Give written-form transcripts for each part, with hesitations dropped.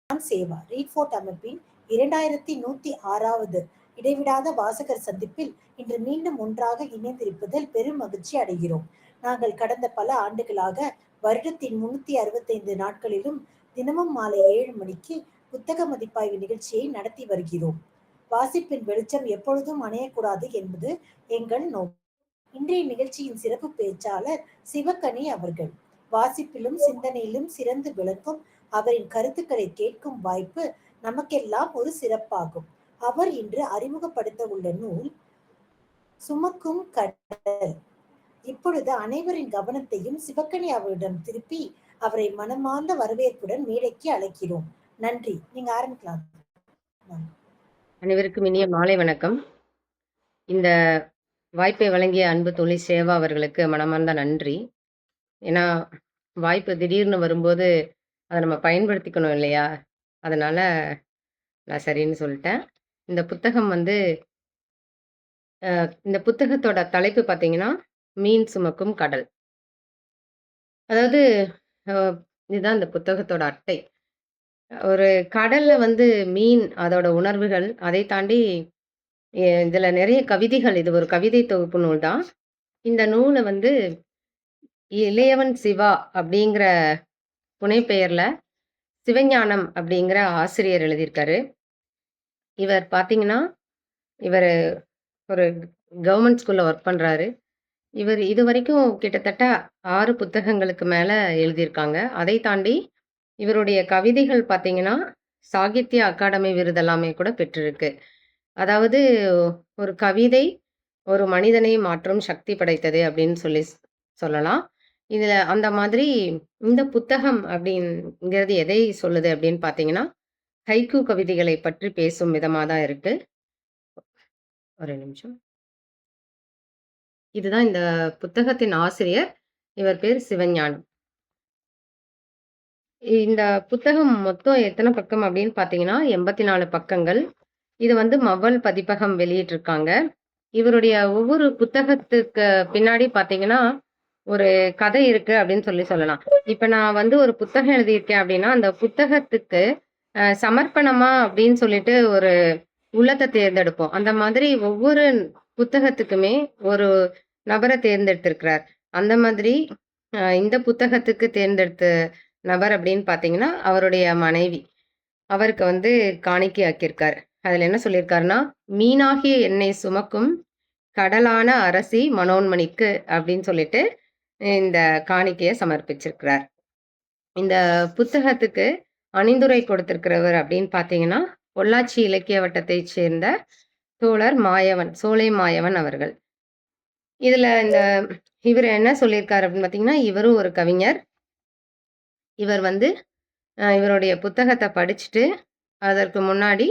Seva read fort அமைப்பின் 2106வது இடைவிடாத வாசகர் சந்திப்பில் இன்று மீண்டும் ஒன்றாக இணைந்திருப்பதில் பெரும் மகிழ்ச்சி அடைகிறோம். நாங்கள் கடந்த பல ஆண்டுகளாக வருடத்தின் 365 நாட்களிலும் தினமும் மாலை 7 மணிக்கு புத்தக மதிப்பாய்வு நிகழ்ச்சியை நடத்தி வருகிறோம். வாசிப்பின் வெளிச்சம் எப்பொழுதும் அணையக்கூடாது என்பது எங்கள் நோக்கம். இன்றைய நிகழ்ச்சியின் சிறப்பு பேச்சாளர் சிவகனி அவர்கள். வாசிப்பிலும் சிந்தனையிலும் சிறந்து விளக்கும் அவரின் கருத்துக்களை கேட்கும் வாய்ப்பு நமக்கெல்லாம் ஒரு சிறப்பாகும். அவர் இன்று அறிமுகப்படுத்த உள்ள நூல் சுமக்கும் கடல். இப்பொழுது அனைவரின் கவனத்தையும் சிவகனி அவரிடம் திருப்பி அவரை மனமார்ந்த வரவேற்புடன் மேடைக்கு அழைக்கிறோம். நன்றி. நீங்க ஆரம்பிக்கலாம். அனைவருக்கும் இனிய மாலை வணக்கம். இந்த வாய்ப்பை வழங்கிய அன்பு தோழி சேவா அவர்களுக்கு மனமார்ந்த நன்றி. ஏன்னா வாய்ப்பு திடீர்னு வரும்போது அதை நம்ம பயன்படுத்திக்கணும் இல்லையா? அதனால நான் சரின்னு சொல்லிட்டேன். இந்த புத்தகம் இந்த புத்தகத்தோட தலைப்பு பார்த்தீங்கன்னா மீன் சுமக்கும் கடல். அதாவது இதுதான் இந்த புத்தகத்தோட அட்டை. ஒரு கடல்ல மீன் அதோட உணர்வுகள், அதை தாண்டி இதுல நிறைய கவிதைகள். இது ஒரு கவிதை தொகுப்பு நூல் தான். இந்த நூலை இளையவன் சிவா அப்படிங்கிற புனைப்பெயர்ல சிவஞானம் அப்படிங்கிற ஆசிரியர் எழுதியிருக்காரு. இவர் பார்த்தீங்கன்னா இவர் ஒரு கவர்மெண்ட் ஸ்கூல்ல ஒர்க் பண்றாரு. இவர் இது வரைக்கும் கிட்டத்தட்ட 6 புத்தகங்களுக்கு மேல எழுதியிருக்காங்க. அதை தாண்டி இவருடைய கவிதைகள் பார்த்தீங்கன்னா சாகித்ய அகாடமி விருதெல்லாமே கூட பெற்றிருக்கு. அதாவது ஒரு கவிதை ஒரு மனிதனை மாற்றும் சக்தி படைத்தது அப்படின்னு சொல்லலாம். இதுல அந்த மாதிரி இந்த புத்தகம் அப்படிங்கிறது எதை சொல்லுது அப்படின்னு பார்த்தீங்கன்னா ஹைக்கூ கவிதைகளை பற்றி பேசும் விதமா தான் இருக்கு. ஒரு நிமிஷம். இதுதான் இந்த புத்தகத்தின் ஆசிரியர். இவர் பேர் சிவஞானம். இந்த புத்தகம் மொத்தம் எத்தனை பக்கம் அப்படின்னு பார்த்தீங்கன்னா 84 பக்கங்கள். இது மவல் பதிப்பகம் வெளியிட்டிருக்காங்க. இவருடைய ஒவ்வொரு புத்தகத்துக்கு பின்னாடி பார்த்தீங்கன்னா ஒரு கதை இருக்கு அப்படின்னு சொல்லலாம். இப்ப நான் ஒரு புத்தகம் எழுதியிருக்கேன் அப்படின்னா அந்த புத்தகத்துக்கு சமர்ப்பணமா அப்படின்னு சொல்லிட்டு ஒரு உள்ளத்தை தேர்ந்தெடுப்போம். அந்த மாதிரி ஒவ்வொரு புத்தகத்துக்குமே ஒரு நபரை தேர்ந்தெடுத்திருக்கிறார். அந்த மாதிரி இந்த புத்தகத்துக்கு தேர்ந்தெடுத்த நபர் அப்படின்னு பார்த்தீங்கன்னா அவருடைய மனைவி. அவருக்கு காணிக்கை ஆக்கியிருக்கார். அதுல என்ன சொல்லியிருக்காருன்னா, மீனாகிய என்னை சுமக்கும் கடலான அரசி மனோன்மணிக்கு அப்படின்னு சொல்லிட்டு இந்த காணிக்கையை சமர்ப்பிச்சிருக்கிறார். இந்த புத்தகத்துக்கு அணிந்துரை கொடுத்திருக்கிறவர் அப்படின்னு பார்த்தீங்கன்னா பொள்ளாச்சி இலக்கிய வட்டத்தைச் சேர்ந்த தோழர் மாயவன், சோலை மாயவன் அவர்கள். இதுல இவர் என்ன சொல்லியிருக்காரு அப்படின்னு பார்த்தீங்கன்னா இவரும் ஒரு கவிஞர். இவர் இவருடைய புத்தகத்தை படிச்சுட்டு அதற்கு முன்னாடி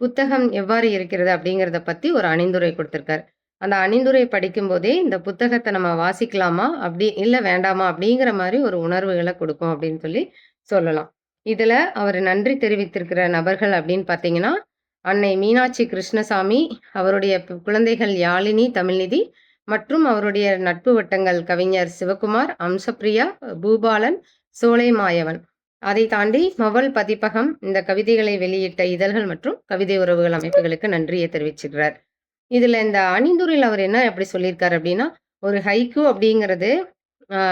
புத்தகம் எவ்வாறு இருக்கிறது அப்படிங்கிறத பத்தி ஒரு அணிந்துரை கொடுத்திருக்காரு. அந்த அணிந்துரை படிக்கும்போதே இந்த புத்தகத்தை நம்ம வாசிக்கலாமா அப்படி இல்லை வேண்டாமா அப்படிங்கிற மாதிரி ஒரு உணர்வுகளை கொடுக்கும் அப்படின்னு சொல்லலாம். இதுல அவர் நன்றி தெரிவித்திருக்கிற நபர்கள் அப்படின்னு பார்த்தீங்கன்னா அன்னை மீனாட்சி கிருஷ்ணசாமி, அவருடைய குழந்தைகள் யாழினி, தமிழ்நிதி மற்றும் அவருடைய நட்பு வட்டங்கள் கவிஞர் சிவகுமார், அம்சப்பிரியா, பூபாலன், சோலை மாயவன். அதை தாண்டி மவல் பதிப்பகம் இந்த கவிதைகளை வெளியிட்ட இதழ்கள் மற்றும் கவிதை உறவுகள் அமைப்புகளுக்கு நன்றியை தெரிவிச்சுக்கிறார். இதுல இந்த அணிந்துரையில் அவர் என்ன எப்படி சொல்லியிருக்காரு அப்படின்னா ஒரு ஹைக்கூ அப்படிங்கிறது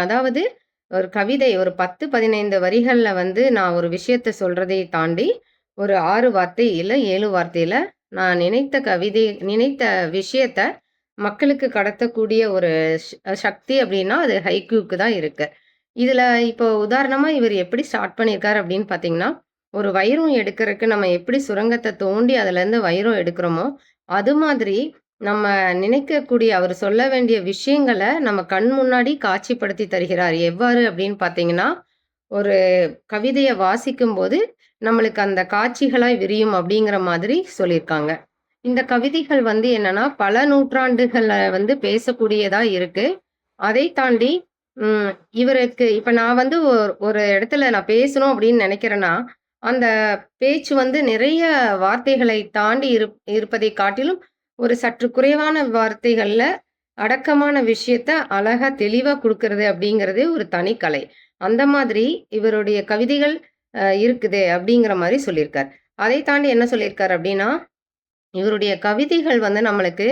அதாவது ஒரு கவிதை ஒரு 10-15 வரிகள்ல நான் ஒரு விஷயத்த சொல்றதை தாண்டி ஒரு 6 வார்த்தை இல்லை 7 வார்த்தையில நான் நினைத்த விஷயத்த மக்களுக்கு கடத்தக்கூடிய ஒரு சக்தி அப்படின்னா அது ஹைக்கூக்கு தான் இருக்கு. இதுல இப்போ உதாரணமா இவர் எப்படி ஸ்டார்ட் பண்ணியிருக்காரு அப்படின்னு பார்த்தீங்கன்னா ஒரு வைரம் எடுக்கிறதுக்கு நம்ம எப்படி சுரங்கத்தை தோண்டி அதுல இருந்து வைரம் எடுக்கிறோமோ அது மாதிரி நம்ம நினைக்கக்கூடிய அவர் சொல்ல வேண்டிய விஷயங்களை நம்ம கண் முன்னாடி காட்சிப்படுத்தி தருகிறார். எவ்வாறு அப்படின்னு பார்த்தீங்கன்னா ஒரு கவிதையை வாசிக்கும் போது நம்மளுக்கு அந்த காட்சிகளாய் விரியும் அப்படிங்கிற மாதிரி சொல்லியிருக்காங்க. இந்த கவிதைகள் என்னன்னா பல நூற்றாண்டுகள்ல பேசக்கூடியதா இருக்கு. அதை தாண்டி இவருக்கு இப்ப நான் ஒரு இடத்துல நான் பேசணும் அப்படின்னு நினைக்கிறேன்னா அந்த பேச்சு நிறைய வார்த்தைகளை தாண்டி இருப்பதை காட்டிலும் ஒரு சற்று குறைவான வார்த்தைகள்ல அடக்கமான விஷயத்த அழகா தெளிவா கொடுக்கறது அப்படிங்கிறது ஒரு தனிக்கலை. அந்த மாதிரி இவருடைய கவிதைகள் இருக்குது அப்படிங்கிற மாரி சொல்லியிருக்கார். அதை தாண்டி என்ன சொல்லியிருக்காரு அப்படின்னா, இவருடைய கவிதைகள் வந்து நம்மளுக்கு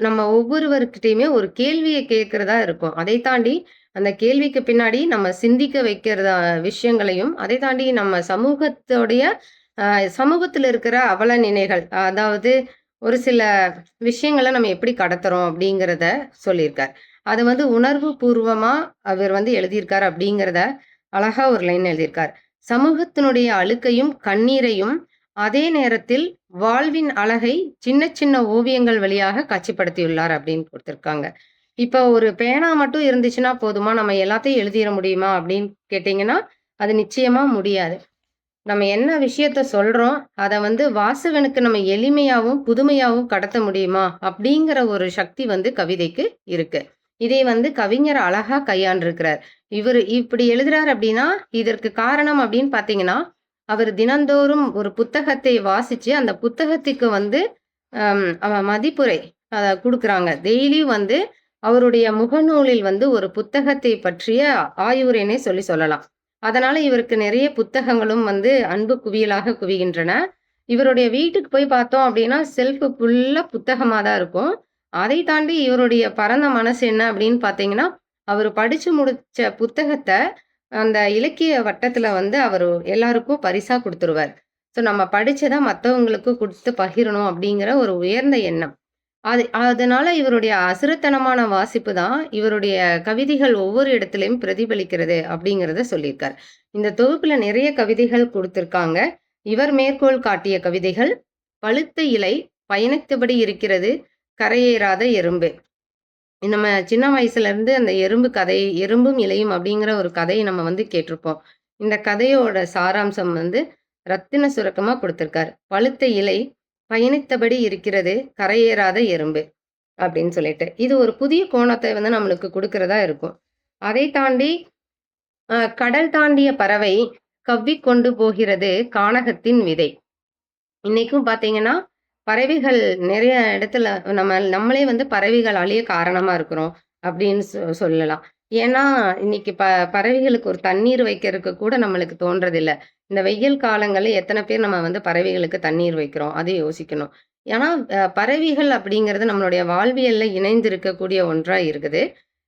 நம்ம ஒவ்வொருவர்கிட்டயுமே ஒரு கேள்விய கேட்கிறதா இருக்கும். அதை தாண்டி அந்த கேள்விக்கு பின்னாடி நம்ம சிந்திக்க வைக்கிறதா விஷயங்களையும், அதை தாண்டி நம்ம சமூகத்தோடைய அ சமூகத்தில இருக்கிற அவல நிலைகள், அதாவது ஒரு சில விஷயங்கள நம்ம எப்படி கடத்துறோம் அப்படிங்கிறத சொல்லியிருக்கார். அது வந்து உணர்வு பூர்வமா அவர் வந்து எழுதியிருக்கார் அப்படிங்கிறத அழகா ஒரு லைன் எழுதியிருக்கார். சமூகத்தினுடைய அழுக்கையும், கண்ணீரையும் அதே நேரத்தில் வாழ்வின் அழகை சின்ன சின்ன ஓவியங்கள் வழியாக காட்சிப்படுத்தியுள்ளார் அப்படின்னு குடுத்திருக்காங்க. இப்ப ஒரு பேனா மட்டும் இருந்துச்சுன்னா போதுமா? நம்ம எல்லாத்தையும் எழுதிற முடியுமா? அப்படின்னு கேட்டீங்கன்னா, அது நிச்சயமா முடியாது. நம்ம என்ன விஷயத்த சொல்றோம், அத வந்து வாசகனுக்கு நம்ம எளிமையாவும், புதுமையாவும் கடத்த முடியுமா? அப்படிங்கிற ஒரு சக்தி வந்து கவிதைக்கு இருக்கு. இதை வந்து கவிஞர் அழகா கையாண்டிருக்கிறார். இவரு இப்படி எழுதுறார் அப்படின்னா, இதற்கு காரணம் அப்படின்னு பார்த்தீங்கன்னா, அவர் தினந்தோறும் ஒரு புத்தகத்தை வாசிச்சு, அந்த புத்தகத்துக்கு வந்து மதிப்புரை குடுக்குறாங்க. டெய்லியும் வந்து அவருடைய முகநூலில் வந்து ஒரு புத்தகத்தை பற்றிய ஆய்வுரைன்னே சொல்லலாம். அதனால இவருக்கு நிறைய புத்தகங்களும் வந்து அன்பு குவியலாக குவிகின்றன. இவருடைய வீட்டுக்கு போய் பார்த்தோம் அப்படின்னா, செல்ஃப் ஃபுல்லா புத்தகமா தான் இருக்கும். அதை தாண்டி இவருடைய பரந்த மனசு என்ன அப்படின்னு பார்த்தீங்கன்னா, அவரு படிச்சு முடிச்ச புத்தகத்த அந்த இலக்கிய வட்டத்துல வந்து அவரு எல்லாருக்கும் பரிசா குடுத்துருவார். ஸோ நம்ம படிச்சத மத்தவங்களுக்கு குடுத்து பகிரணும் அப்படிங்கிற ஒரு உயர்ந்த எண்ணம். அதனால இவருடைய அசுரத்தனமான வாசிப்பு தான் இவருடைய கவிதைகள் ஒவ்வொரு இடத்திலயும் பிரதிபலிக்கிறது அப்படிங்கிறத சொல்லியிருக்கார். இந்த தொகுப்புல நிறைய கவிதைகள் குடுத்திருக்காங்க. இவர் மேற்கோள் காட்டிய கவிதைகள், "பழுத்த இலை பயணித்தபடி இருக்கிறது கரையேறாத எறும்பு." நம்ம சின்ன வயசுல இருந்து அந்த எறும்பு கதை, "எறும்பும் இலையும்" அப்படிங்கிற ஒரு கதைய நம்ம வந்து கேட்டிருப்போம். இந்த கதையோட சாராம்சம் வந்து ரத்தின சுருக்கமா குடுத்திருக்காரு. "பழுத்த இலை பயணித்தபடி இருக்கிறது கரையேறாத எறும்பு." அப்படின்னு சொல்லிட்டு. இது ஒரு புதிய கோணத்த வந்து நம்மளுக்கு குடுக்கிறதா இருக்கும். அதை தாண்டி கடல் தாண்டிய பறவை கவ்விக் கொண்டு போகிறது கானகத்தின் விதை. இன்னைக்கும் பார்த்தீங்கன்னா, பறவைகள் நெறைய இடத்துல நம்மளே வந்து பறவைகள் அழிய காரணமா இருக்கிறோம் அப்படின்னு சொல்லலாம். ஏன்னா, இன்னைக்கு பறவைகளுக்கு ஒரு தண்ணீர் வைக்கிறதுக்கு கூட நம்மளுக்கு தோன்றதில்ல. இந்த வெயில் காலங்கள்ல எத்தன பேர் நம்ம வந்து பறவைகளுக்கு தண்ணீர் வைக்கிறோம்? அது யோசிக்கணும். ஏன்னா, பறவைகள் அப்படிங்கிறது நம்மளுடைய வாழ்வியல்ல இணைந்து இருக்கக்கூடிய ஒன்றா இருக்குது.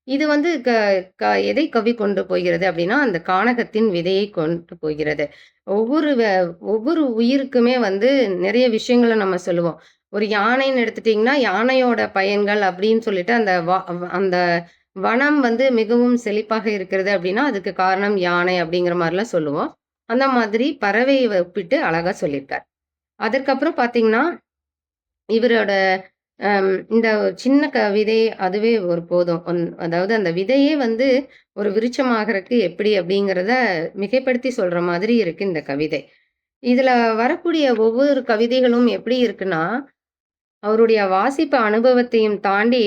இது வந்து க க எதை கவ்விக்கொண்டு போகிறது அப்படின்னா, அந்த கானகத்தின் விதையை கொண்டு போகிறது. ஒவ்வொரு வ ஒவ்வொரு உயிருக்குமே வந்து நிறைய விஷயங்கள நம்ம சொல்லுவோம். ஒரு யானைன்னு எடுத்துட்டீங்கன்னா, யானையோட பயன்கள் அப்படின்னு சொல்லிட்டு அந்த வனம் வந்து மிகவும் செழிப்பாக இருக்கிறது அப்படின்னா, அதுக்கு காரணம் யானை அப்படிங்கிற மாரிலாம் சொல்லுவோம். அந்த மாதிரி பறவைய ஒப்பிட்டு அழகா சொல்லியிருக்கார். அதற்கப்புறம் பார்த்தீங்கன்னா, இவரோட இந்த ஒரு சின்ன கவிதை அதுவே ஒரு போதும். அதாவது அந்த விதையே வந்து ஒரு விருட்சமாகறக்கு எப்படி அப்படிங்கிறத மிகைப்படுத்தி சொல்ற மாதிரி இருக்கு இந்த கவிதை. இதுல வரக்கூடிய ஒவ்வொரு கவிதைகளும் எப்படி இருக்குன்னா, அவருடைய வாசிப்பு அனுபவத்தையும் தாண்டி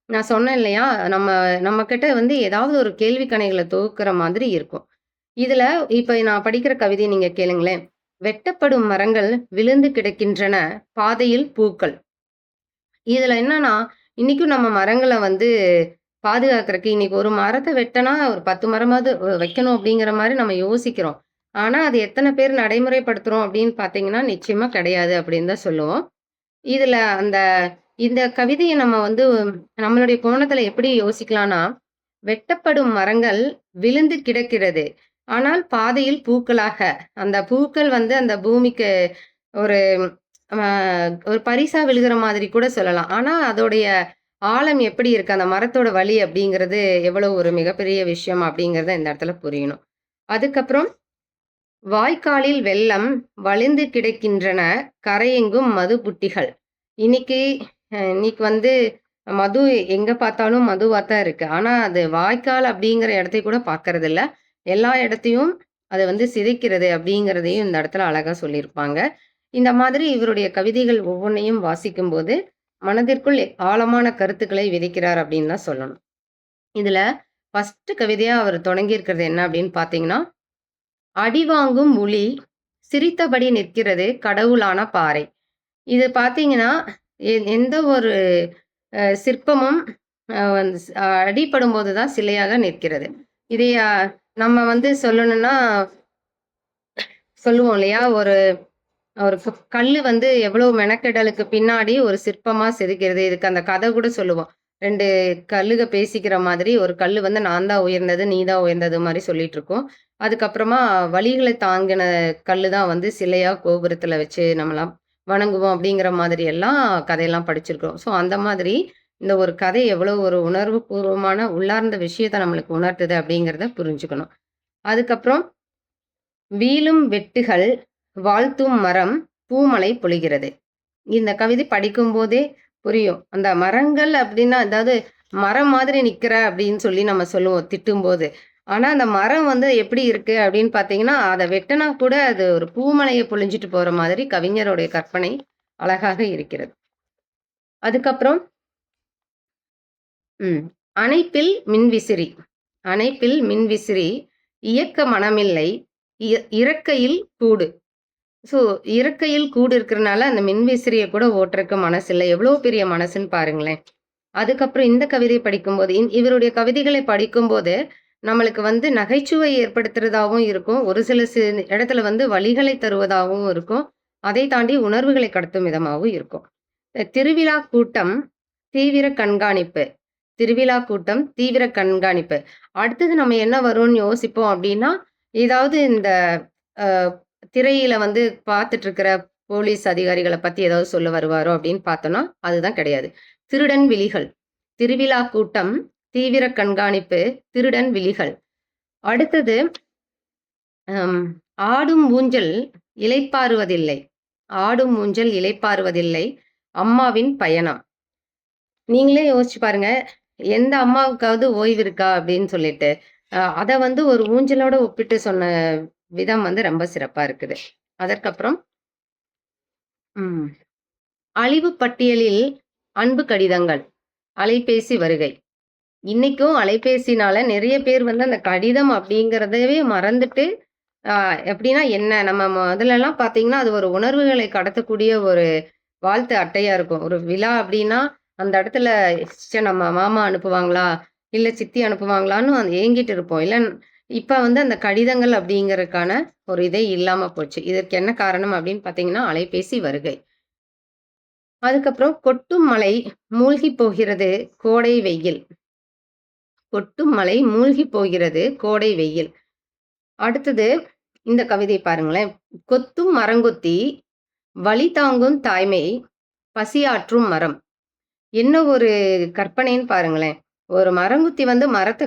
நான் சொன்னேன் இல்லையா? நம்ம நம்மகிட்ட வந்து ஏதாவது ஒரு கேள்வி கணைகள தொகுக்கிற மாதிரி இருக்கும். இதுல இப்ப நான் படிக்கிற கவிதைய நீங்க கேளுங்களேன். "வெட்டப்படும் மரங்கள் விழுந்து கிடக்கின்றன பாதையில் பூக்கள்." இதுல என்னன்னா, இன்னைக்கும் நம்ம மரங்கள வந்து பாதுகாக்கிறக்கு இன்னைக்கு ஒரு மரத்த வெட்டுனா, ஒரு 10 மரமாவது வைக்கணும் அப்படிங்கிற மாரி நம்ம யோசிக்கிறோம். ஆனா, அது எத்தன பேர் நடைமுறைப்படுத்துறோம் அப்படின்னு பார்த்தீங்கன்னா, நிச்சயமா கிடையாது அப்படின்னு தான் சொல்லுவோம். இதுல இந்த கவிதைய நம்ம வந்து நம்மளுடைய கோணத்துல எப்படி யோசிக்கலாம்னா, வெட்டப்படும் மரங்கள் விழுந்து கிடக்கிறது. ஆனால் பாதையில் பூக்களாக, அந்த பூக்கள் வந்து அந்த பூமிக்கு ஒரு அ ஒரு பரிசா விழுகிற மாதிரி கூட சொல்லலாம். ஆனா, அதோடைய ஆழம் எப்படி இருக்கு? அந்த மரத்தோட வலி அப்படிங்கிறது எவ்வளவு ஒரு மிகப்பெரிய விஷயம் அப்படிங்கிறத இந்த இடத்துல புரியணும். அதுக்கப்புறம் வாய்க்காலில் வெள்ளம் வழிந்து கிடக்கின்றன கரையெங்கும் மது புட்டிகள். இன்னைக்கு இன்னைக்கு வந்து மது எங்க பார்த்தாலும் மதுவா தான் இருக்கு. ஆனா, அது வாய்க்கால் அப்படிங்கிற இடத்தை கூட பார்க்கறதில்ல. எல்லா இடத்தையும் அது வந்து சிதைக்கிறது அப்படிங்கிறதையும் இந்த இடத்துல அழகா சொல்லியிருப்பாங்க. இந்த மாதிரி இவருடைய கவிதைகள் ஒவ்வொன்னையும் வாசிக்கும்போது, மனதிற்குள் ஆழமான கருத்துக்களை விதைக்கிறார் அப்படின்னு தான் சொல்லணும். இதுல ஃபர்ஸ்ட் கவிதையா அவர் தொடங்கியிருக்கிறது என்ன அப்படின்னு பார்த்தீங்கன்னா, "அடிவாங்கும் உளி சிரித்தபடி நிற்கிறது கடவுளான பாறை." இது பார்த்தீங்கன்னா, எந்த ஒரு சிற்பமும் வந்து அடிபடும்போது தான் சிலையாக நிற்கிறது. இதை நம்ம வந்து சொல்லணும்னா சொல்லுவோம் இல்லையா? ஒரு ஒரு கல்லு வந்து எவ்வளோ மெனக்கெடலுக்கு பின்னாடி ஒரு சிற்பமா செதுக்கிறது. இதுக்கு அந்த கதை கூட சொல்லுவோம். 2 கல்லுக பேசிக்கிற மாதிரி, ஒரு கல்லு வந்து நான் தான் உயர்ந்தது, நீ தான் உயர்ந்தது மாரி சொல்லிட்டுருக்கும். அதுக்கப்புறமா வலிகள தாங்கின கல்லு தான் வந்து சிலையா கோபுரத்துல வச்சு நம்மலாம் வணங்குவோம் அப்படிங்கிற மாதிரி எல்லாம் கதையெல்லாம் படிச்சிருக்கிறோம். ஸோ அந்த மாதிரி இந்த ஒரு கதை எவ்வளோ ஒரு உணர்வு பூர்வமான உள்ளார்ந்த விஷயத்த நம்மளுக்கு உணர்த்துது அப்படிங்கிறத புரிஞ்சுக்கணும். அதுக்கப்புறம் வீழும் வெட்டுகள் வாழ்த்தும் மரம் பூமழை பொழிகிறது. இந்த கவிதை படிக்கும்போதே புரியும். அந்த மரங்கள் அப்டின்னா, அதாவது மரம் மாதிரி நிக்கிற அப்படின்னு சொல்லி நம்ம சொல்லுவோம் திட்டும்போது. ஆனா, அந்த மரம் வந்து எப்படி இருக்கு அப்படின்னு பார்த்தீங்கன்னா, அத வெட்டுனா கூட அது ஒரு பூமழைய பொழிஞ்சுட்டு போற மாதிரி கவிஞருடைய கற்பனை அழகாக இருக்கிறது. அதுக்கப்புறம் ம். அணைப்பில் மின்விசிறி அணைப்பில் மின்விசிறி இயக்க மனமில்லை இறக்கையில் கூடு. ஸோ, இறக்கையில் கூடு இருக்கிறனால, அந்த மின்விசிறிய கூட ஓட்டுறக்கு மனசில்ல. எவ்வளோ பெரிய மனசுன்னு பாருங்களேன். அதுக்கப்புறம் இந்த கவிதை படிக்கும்போது, இவருடைய கவிதைகளை படிக்கும்போது, நம்மளுக்கு வந்து நகைச்சுவை ஏற்படுத்துறதாவும் இருக்கும். ஒரு சில இடத்துல வந்து வலிகளை தருவதாகவும் இருக்கும். அதை தாண்டி உணர்வுகளை கடத்தும் விதமாவும் இருக்கும். திருவிழா கூட்டம், தீவிர கண்காணிப்பு. திருவிழா கூட்டம், தீவிர கண்காணிப்பு. அடுத்தது நம்ம என்ன வரும்னு யோசிப்போம் அப்டின்னா, ஏதாவது இந்த அ திரையில வந்து பார்த்துட்டு இருக்கிற போலீஸ் அதிகாரிகள பத்தி ஏதாவது சொல்ல வருவாரோ அப்படின்னு பார்த்தோம்னா, அதுதான் கிடையாது. திருடன் விழிகள். திருவிழா கூட்டம், தீவிர கண்காணிப்பு, திருடன் விழிகள். அடுத்தது அம் ஆடும் ஊஞ்சல் இளைப்பாறுவதில்லை. ஆடும் ஊஞ்சல் இளைப்பாறுவதில்லை. அம்மாவின் பயணம். நீங்களே யோசிச்சு பாருங்க. எந்த அம்மாவுக்காவது ஓய்வு இருக்கா அப்படின்னு சொல்லிட்டு. அத வந்து ஒரு ஊஞ்சலோட ஒப்பிட்டு சொன்ன விதம் வந்து ரொம்ப சிறப்பா இருக்குது. அதற்கப்புறம் ம். அழிவு பட்டியலில் அன்பு கடிதங்கள். அலைபேசி வருகை. இன்னைக்கும் அலைபேசினால நெறைய பேர் வந்து அந்த கடிதம் அப்படிங்கிறதவே மறந்துட்டு, அ எப்படின்னா என்ன நம்ம முதல்லலாம் பார்த்தீங்கன்னா, அது ஒரு உணர்வுகளை கடத்தக்கூடிய ஒரு வாழ்த்து அட்டையா இருக்கும். ஒரு விழா அப்படின்னா, அந்த இடத்துல நம்ம மாமா அனுப்புவாங்களா? இல்ல சித்தி அனுப்புவாங்களான்னு ஏங்கிட்டு இருப்போம். இல்ல இப்ப வந்து அந்த கடிதங்கள் அப்படிங்கிறதுக்கான ஒரு இதே இல்லாம போச்சு. இதற்கு என்ன காரணம் அப்படின்னு பார்த்தீங்கன்னா, அலைபேசி வருகை. அதுக்கப்புறம் கொட்டும் மழை மூழ்கிப் போகிறது கோடை வெயில். கொட்டும் மழை மூழ்கிப் போகிறது கோடை வெயில். அடுத்தது இந்த கவிதை பாருங்களேன். கொத்தும் மரங்கொத்தி வலி தாங்கும் தாய்மை பசியாற்றும் மரம். என்ன ஒரு கற்பனைன்னு பாருங்களேன். ஒரு மரங்குத்தி வந்து மரத்த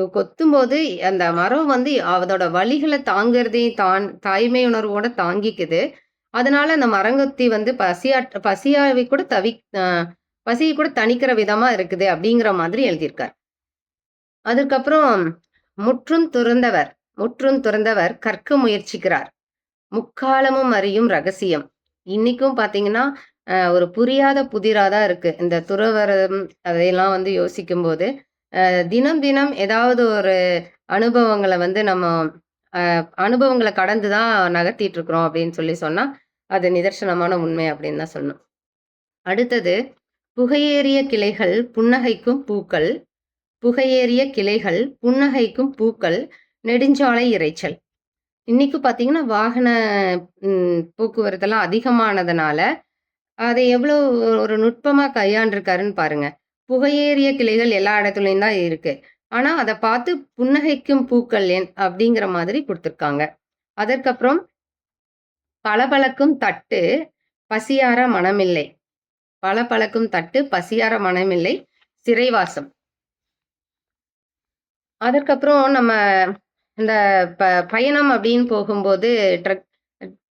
கொத்தும்போது அந்த மரம் வந்து அதோட வலிகள தாங்குறதையும் தாய்மை உணர்வோட தாங்கிக்குது. அதனால அந்த மரங்கொத்தி வந்து பசியாவை கூட அ பசிய கூட தணிக்கிற விதமா இருக்குது அப்படிங்கிற மாதிரி எழுதியிருக்கார். அதுக்கப்புறம் முற்றும் துறந்தவர் முற்றும் துறந்தவர் கற்க முயற்சிக்கிறார். முக்காலமும் அறியும் ரகசியம். இன்னைக்கும் பார்த்தீங்கன்னா, ஒரு புரியாத புதிரா தான் இருக்கு. இந்த துறவறம் அதையெல்லாம் வந்து யோசிக்கும்போது, தினம் தினம் ஏதாவது ஒரு அனுபவங்கள வந்து நம்ம அனுபவங்கள கடந்து தான் நகர்த்திட்டு இருக்கிறோம் அப்படின்னு சொல்லி சொன்னா, அது நிதர்சனமான உண்மை அப்படின்னு தான் சொல்லணும். அடுத்தது புகையேறிய கிளைகள் புன்னகைக்கும் பூக்கள். புகையேறிய கிளைகள் புன்னகைக்கும் பூக்கள். நெடுஞ்சாலை இரைச்சல். இன்னைக்கு பார்த்தீங்கன்னா, வாகன போக்குவரத்தெல்லாம் அதிகமானதுனால, அதை எவ்வளோ ஒரு நுட்பமா கையாண்டுருக்காருன்னு பாருங்க. புகையேறிய கிளைகள் எல்லா இடத்துலயும் தான் இருக்கு. ஆனா, அத பார்த்து புன்னகைக்கும் பூக்கள் அப்படிங்கிற மாதிரி குடுத்துருக்காங்க. அதற்கப்புறம் பளபளக்கும் தட்டு பசியார மனமில்லை. பளபளக்கும் தட்டு பசியார மனமில்லை சிறைவாசம். அதற்கப்புறம் நம்ம இந்த ப பயணம் அப்படின்னு போகும்போது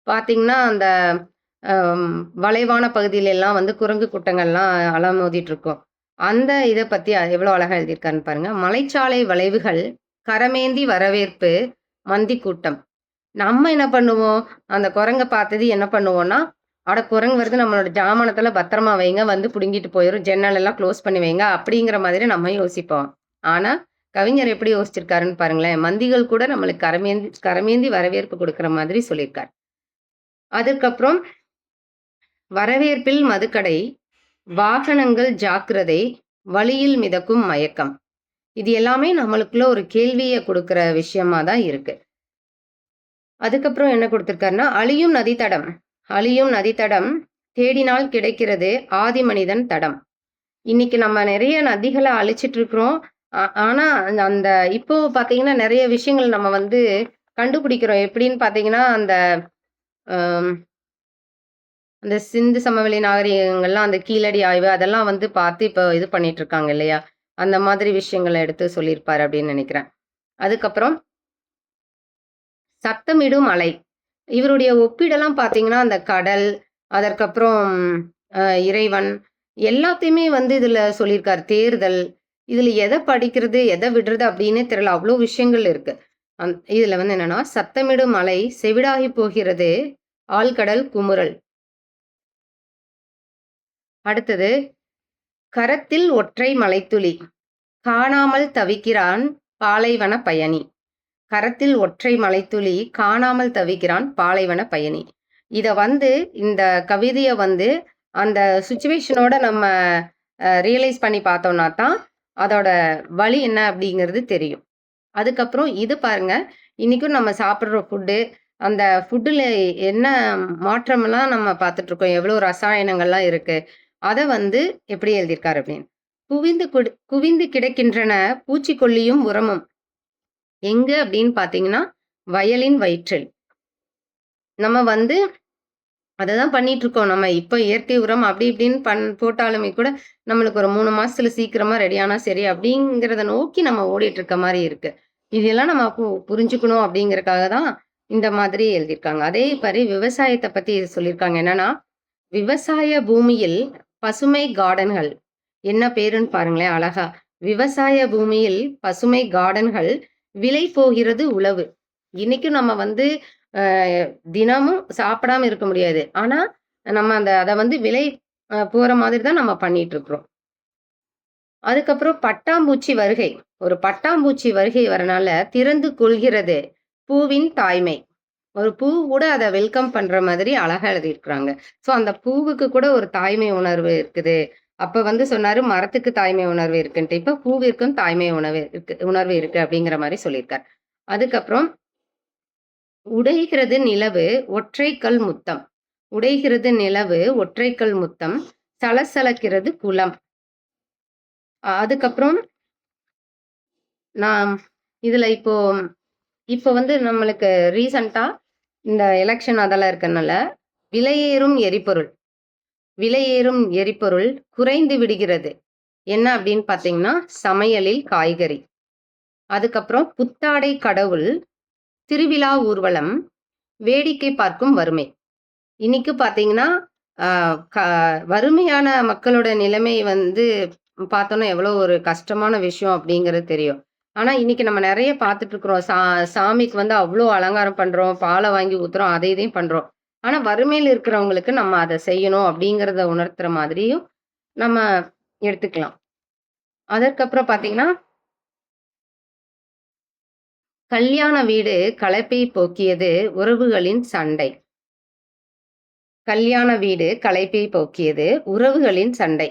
பார்த்தீங்கன்னா, அந்த அம் வளைவான பகுதியில எல்லாம் வந்து குரங்கு கூட்டங்கள்லாம் அலமோதிட்டு இருக்கும். அந்த இத பத்தி எவ்வளோ அழகா எழுதியிருக்காருன்னு பாருங்க. மலைச்சாலை வளைவுகள், கரமேந்தி வரவேற்பு, மந்தி கூட்டம். நம்ம என்ன பண்ணுவோம்? அந்த குரங்க பார்த்தது என்ன பண்ணுவோம்னா, அட குரங்கு வருது நம்மளோட ஜாமானத்தெல்லாம் பத்திரமா வைங்க, வந்து புடுங்கிட்டு போயிரும். ஜன்னல் எல்லாம் க்ளோஸ் பண்ணி வைங்க. அப்படிங்கிற மாதிரி நம்ம யோசிப்போம். ஆனா, கவிஞர் எப்படி யோசிச்சிருக்காருன்னு பாருங்களேன். மந்திகள் கூட நம்மளுக்கு கரமேந்தி கரமேந்தி வரவேற்பு குடுக்குற மாதிரி சொல்லியிருக்காரு. அதுக்கப்புறம் வரவேற்பில் மதுக்கடை, வாகனங்கள் ஜாக்கிரதை, வழியில் மிதக்கும் மயக்கம். இது எல்லாமே நம்மளுக்குள்ள ஒரு கேள்விய குடுக்குற விஷயமா தான் இருக்கு. அதுக்கப்புறம் என்ன கொடுத்திருக்காருன்னா, அழியும் நதித்தடம் தேடினால் கிடைக்கிறது ஆதி மனிதன் தடம். இன்னைக்கு நம்ம நெறைய நதிகள அழிச்சிட்டு இருக்கிறோம். ஆனா அந்த இப்போ பார்த்தீங்கன்னா, நெறைய விஷயங்கள் நம்ம வந்து கண்டுபிடிக்கிறோம். எப்படின்னு பார்த்தீங்கன்னா, அம் அந்த சிந்து சமவெளி நாகரிகங்கள்லாம் அந்த கீழடி ஆய்வு அதெல்லாம் வந்து பார்த்து இப்போ இது பண்ணிட்டு இருக்காங்க இல்லையா? அந்த மாதிரி விஷயங்கள எடுத்து சொல்லியிருப்பாரு அப்படின்னு நெனைக்கிறேன். அதுக்கப்புறம் சத்தமிடும் அலை. இவருடைய ஒப்பீடெல்லாம் பார்த்தீங்கன்னா, அந்த கடல், அதற்கப்புறம் இறைவன் எல்லாத்தையுமே வந்து இதுல சொல்லியிருக்காரு. தேர்தல், இதுல எத படிக்கிறது, எத விடுறது அப்டின்னே தெரியல. அவ்ளோ விஷயங்கள் இருக்கு. இதுல வந்து என்னன்னா, "சத்தமிடும் அலை செவிடாகிப் போகிறது ஆழ்கடல் குமுறல்." அடுத்தது, "கரத்தில் ஒற்றை மழைத்துளி காணாமல் தவிக்கிறான் பாலைவன பயணி." கரத்தில் ஒற்றை மழைத்துளி காணாமல் தவிக்கிறான் பாலைவன பயணி. இத வந்து இந்த கவிதைய வந்து அந்த சிச்சுவேஷனோட நம்ம ரியலைஸ் பண்ணி பார்த்தோம்னா தான், அதோட வழி என்ன அப்படிங்கிறது தெரியும். அதுக்கப்புறம் இது பாருங்க, இன்னைக்கும் நம்ம சாப்பிடுற ஃபுட்டு, அந்த ஃபுட்டுல என்ன மாற்றம்லாம் நம்ம பார்த்துட்டுருக்கோம். எவ்வளோ ரசாயனங்கள்லாம் இருக்கு. அத வந்து எப்படி எழுதியிருக்காரு அப்படின்னு. குவிந்து கிடக்கின்றன பூச்சிக்கொல்லியும், உரமும். எங்க அப்படின்னு பார்த்தீங்கன்னா, வயலின் வயிற்றில். நம்ம வந்து அததான் பண்ணிட்டுருக்கோம். நம்ம இப்ப இயற்கை உரம் அப்படி இப்படின்னு போட்டாலுமே கூட, நம்மளுக்கு ஒரு 3 மாசத்துல சீக்கிரமா ரெடி ஆனா சரி அப்படிங்கிறத நோக்கி நம்ம ஓடிட்டு இருக்க மாரி இருக்கு. இதெல்லாம் நம்ம புரிஞ்சுக்கணும் அப்படிங்கிறக்காக தான் இந்த மாதிரி எழுதியிருக்காங்க. அதே மாரி விவசாயத்த பத்தி சொல்லியிருக்காங்க. என்னன்னா, விவசாய பூமியில் பசுமை கார்டன்கள். என்ன பேருன்னு பாருங்களேன் அழகா. விவசாய பூமியில் பசுமை கார்டன்கள், விலை போகிறது உழவு. இன்னைக்கும் நம்ம வந்து அ தினமும் சாப்பிடாம இருக்க முடியாது. ஆனா, நம்ம அத வந்து விலை போற மாதிரி தான் நம்ம பண்ணிட்டு இருக்கிறோம். அதுக்கப்புறம் பட்டாம்பூச்சி வருகை. ஒரு பட்டாம்பூச்சி வருகை வரனால திறந்து கொள்கிறது பூவின் தாய்மை. ஒரு பூ கூட அத வெல்கம் பண்ற மாதிரி அழகா எழுதியிருக்கிறாங்க. ஸோ அந்த பூவுக்கு கூட ஒரு தாய்மை உணர்வு இருக்குது. அப்ப வந்து சொன்னாரு மரத்துக்கு தாய்மை உணர்வு இருக்குன்ட்டு. இப்ப பூவிற்கும் தாய்மை உணர்வு இருக்கு அப்படிங்கிற மாரி சொல்லியிருக்கார். அதுக்கப்புறம் உடைகிறது நிலவு ஒற்றைக்கல் முத்தம். உடைகிறது நிலவு ஒற்றைக்கல் முத்தம். சலசலக்கிறது குளம். அதுக்கப்புறம் நான் இதுல இப்போ இப்போ வந்து நம்மளுக்கு ரீசென்ட்டா இந்த எலக்ஷன் அதெல்லாம் இருக்கனால, விலையேறும் எரிபொருள் விலையேறும் எரிபொருள் குறைந்து விடுகிறது. என்ன அப்படின்னு பார்த்தீங்கன்னா, சமையலில் காய்கறி. அதுக்கப்புறம் புத்தாடை கடவுள், திருவிழா ஊர்வலம், வேடிக்கை பார்க்கும் வறுமை. இன்னைக்கு பார்த்தீங்கன்னா, அ க வறுமையான மக்களோட நிலைமை வந்து பார்த்தோன்னா, எவ்வளோ ஒரு கஷ்டமான விஷயம் அப்படிங்கிறது தெரியும். ஆனா, இன்னைக்கு நம்ம நெறைய பார்த்துட்டு இருக்கிறோம். சாமிக்கு வந்து அவ்ளோ அலங்காரம் பண்றோம். பால வாங்கி ஊத்துறோம். அதை இதையும் பண்றோம். ஆனா, வறுமையில இருக்கிறவங்களுக்கு நம்ம அத செய்யணும் அப்படிங்கிறத உணர்த்துற மாதிரியும் நம்ம எடுத்துக்கலாம். அதற்கப்புறம் பார்த்தீங்கன்னா, கல்யாண வீடு களைப்பை போக்கியது உறவுகளின் சண்டை. கல்யாண வீடு களைப்பை போக்கியது உறவுகளின் சண்டை.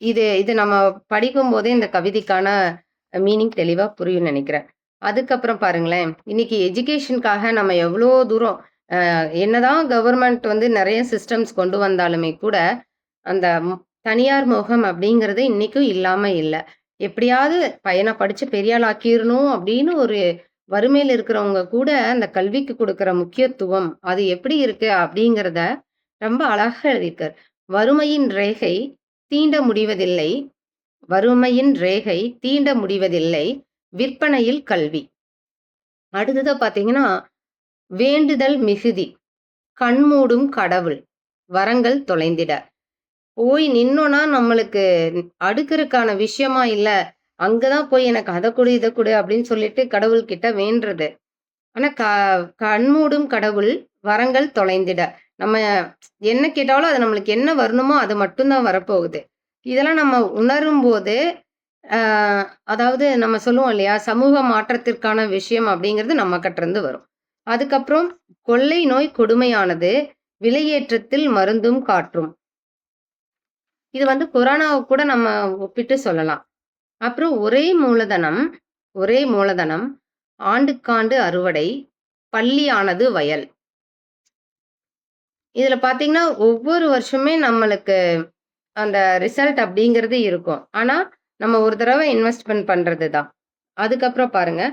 இது நம்ம படிக்கும்போதே இந்த கவிதைக்கான மீனிங் தெளிவா புரியும்னு நெனைக்கிறேன். அதுக்கப்புறம் பாருங்களேன், இன்னைக்கு எஜுகேஷனுக்காக நம்ம எவ்வளோ தூரம் என்னதான் கவர்மெண்ட் வந்து நெறைய சிஸ்டம்ஸ் கொண்டு வந்தாலுமே கூட, அந்த தனியார் முகம் அப்படிங்கிறது இன்னைக்கும் இல்லாம இல்ல. எப்படியாவது பையன படிச்சு பெரிய ஆள் ஆக்கிரணும் அப்படின்னு ஒரு வறுமையில இருக்கிறவங்க கூட அந்த கல்விக்கு குடுக்குற முக்கியத்துவம், அது எப்படி இருக்கு அப்படிங்கிறத ரொம்ப அழகா எழுதியிருக்காரு. வறுமையின் ரேகை தீண்ட முடிவதில்லை வறுமையின் ரேகை தீண்ட முடிவதில்லை விற்பனையில் கல்வி. அடுத்ததா பார்த்தீங்கன்னா, வேண்டுதல் மிகுதி கண்மூடும் கடவுள் வரங்கள் தொலைந்திட. போய் நின்னோம்னா நம்மளுக்கு அடுக்கறக்கான விஷயமா இல்ல. அங்க தான் போய் எனக்கு அத குடு, இத குடு அப்படின்னு சொல்லிட்டு கடவுள்கிட்ட வேண்டுறது. ஆனா கண்மூடும் கடவுள் வரங்கள் தொலைந்திட. நம்ம என்ன கேட்டாலும் அது நம்மளுக்கு என்ன வரணுமோ அது மட்டும் தான் வரப்போகுது. இதெல்லாம் நம்ம உணரும்போது, அ அதாவது நம்ம சொல்லுவோம் இல்லையா? சமூக மாற்றத்திற்கான விஷயம் அப்படிங்கிறது நம்மகிட்டருந்து வரும். அதுக்கப்புறம் கொள்ளை நோய் கொடுமையானது, விலையேற்றத்தில் மருந்தும் காற்றும். இது வந்து கொரோனாவ கூட நம்ம ஒப்பிட்டு சொல்லலாம். அப்புறம் ஒரே மூலதனம் ஆண்டுக்காண்டு அறுவடை, பள்ளியானது வயல். இதுல பார்த்தீங்கன்னா, ஒவ்வொரு வருஷமே நம்மளுக்கு அந்த ரிசல்ட் அப்படிங்கிறது இருக்கும். ஆனா, நம்ம ஒரு தடவ இன்வெஸ்ட்மென்ட் பண்றது தான். அதுக்கப்புறம் பாருங்க,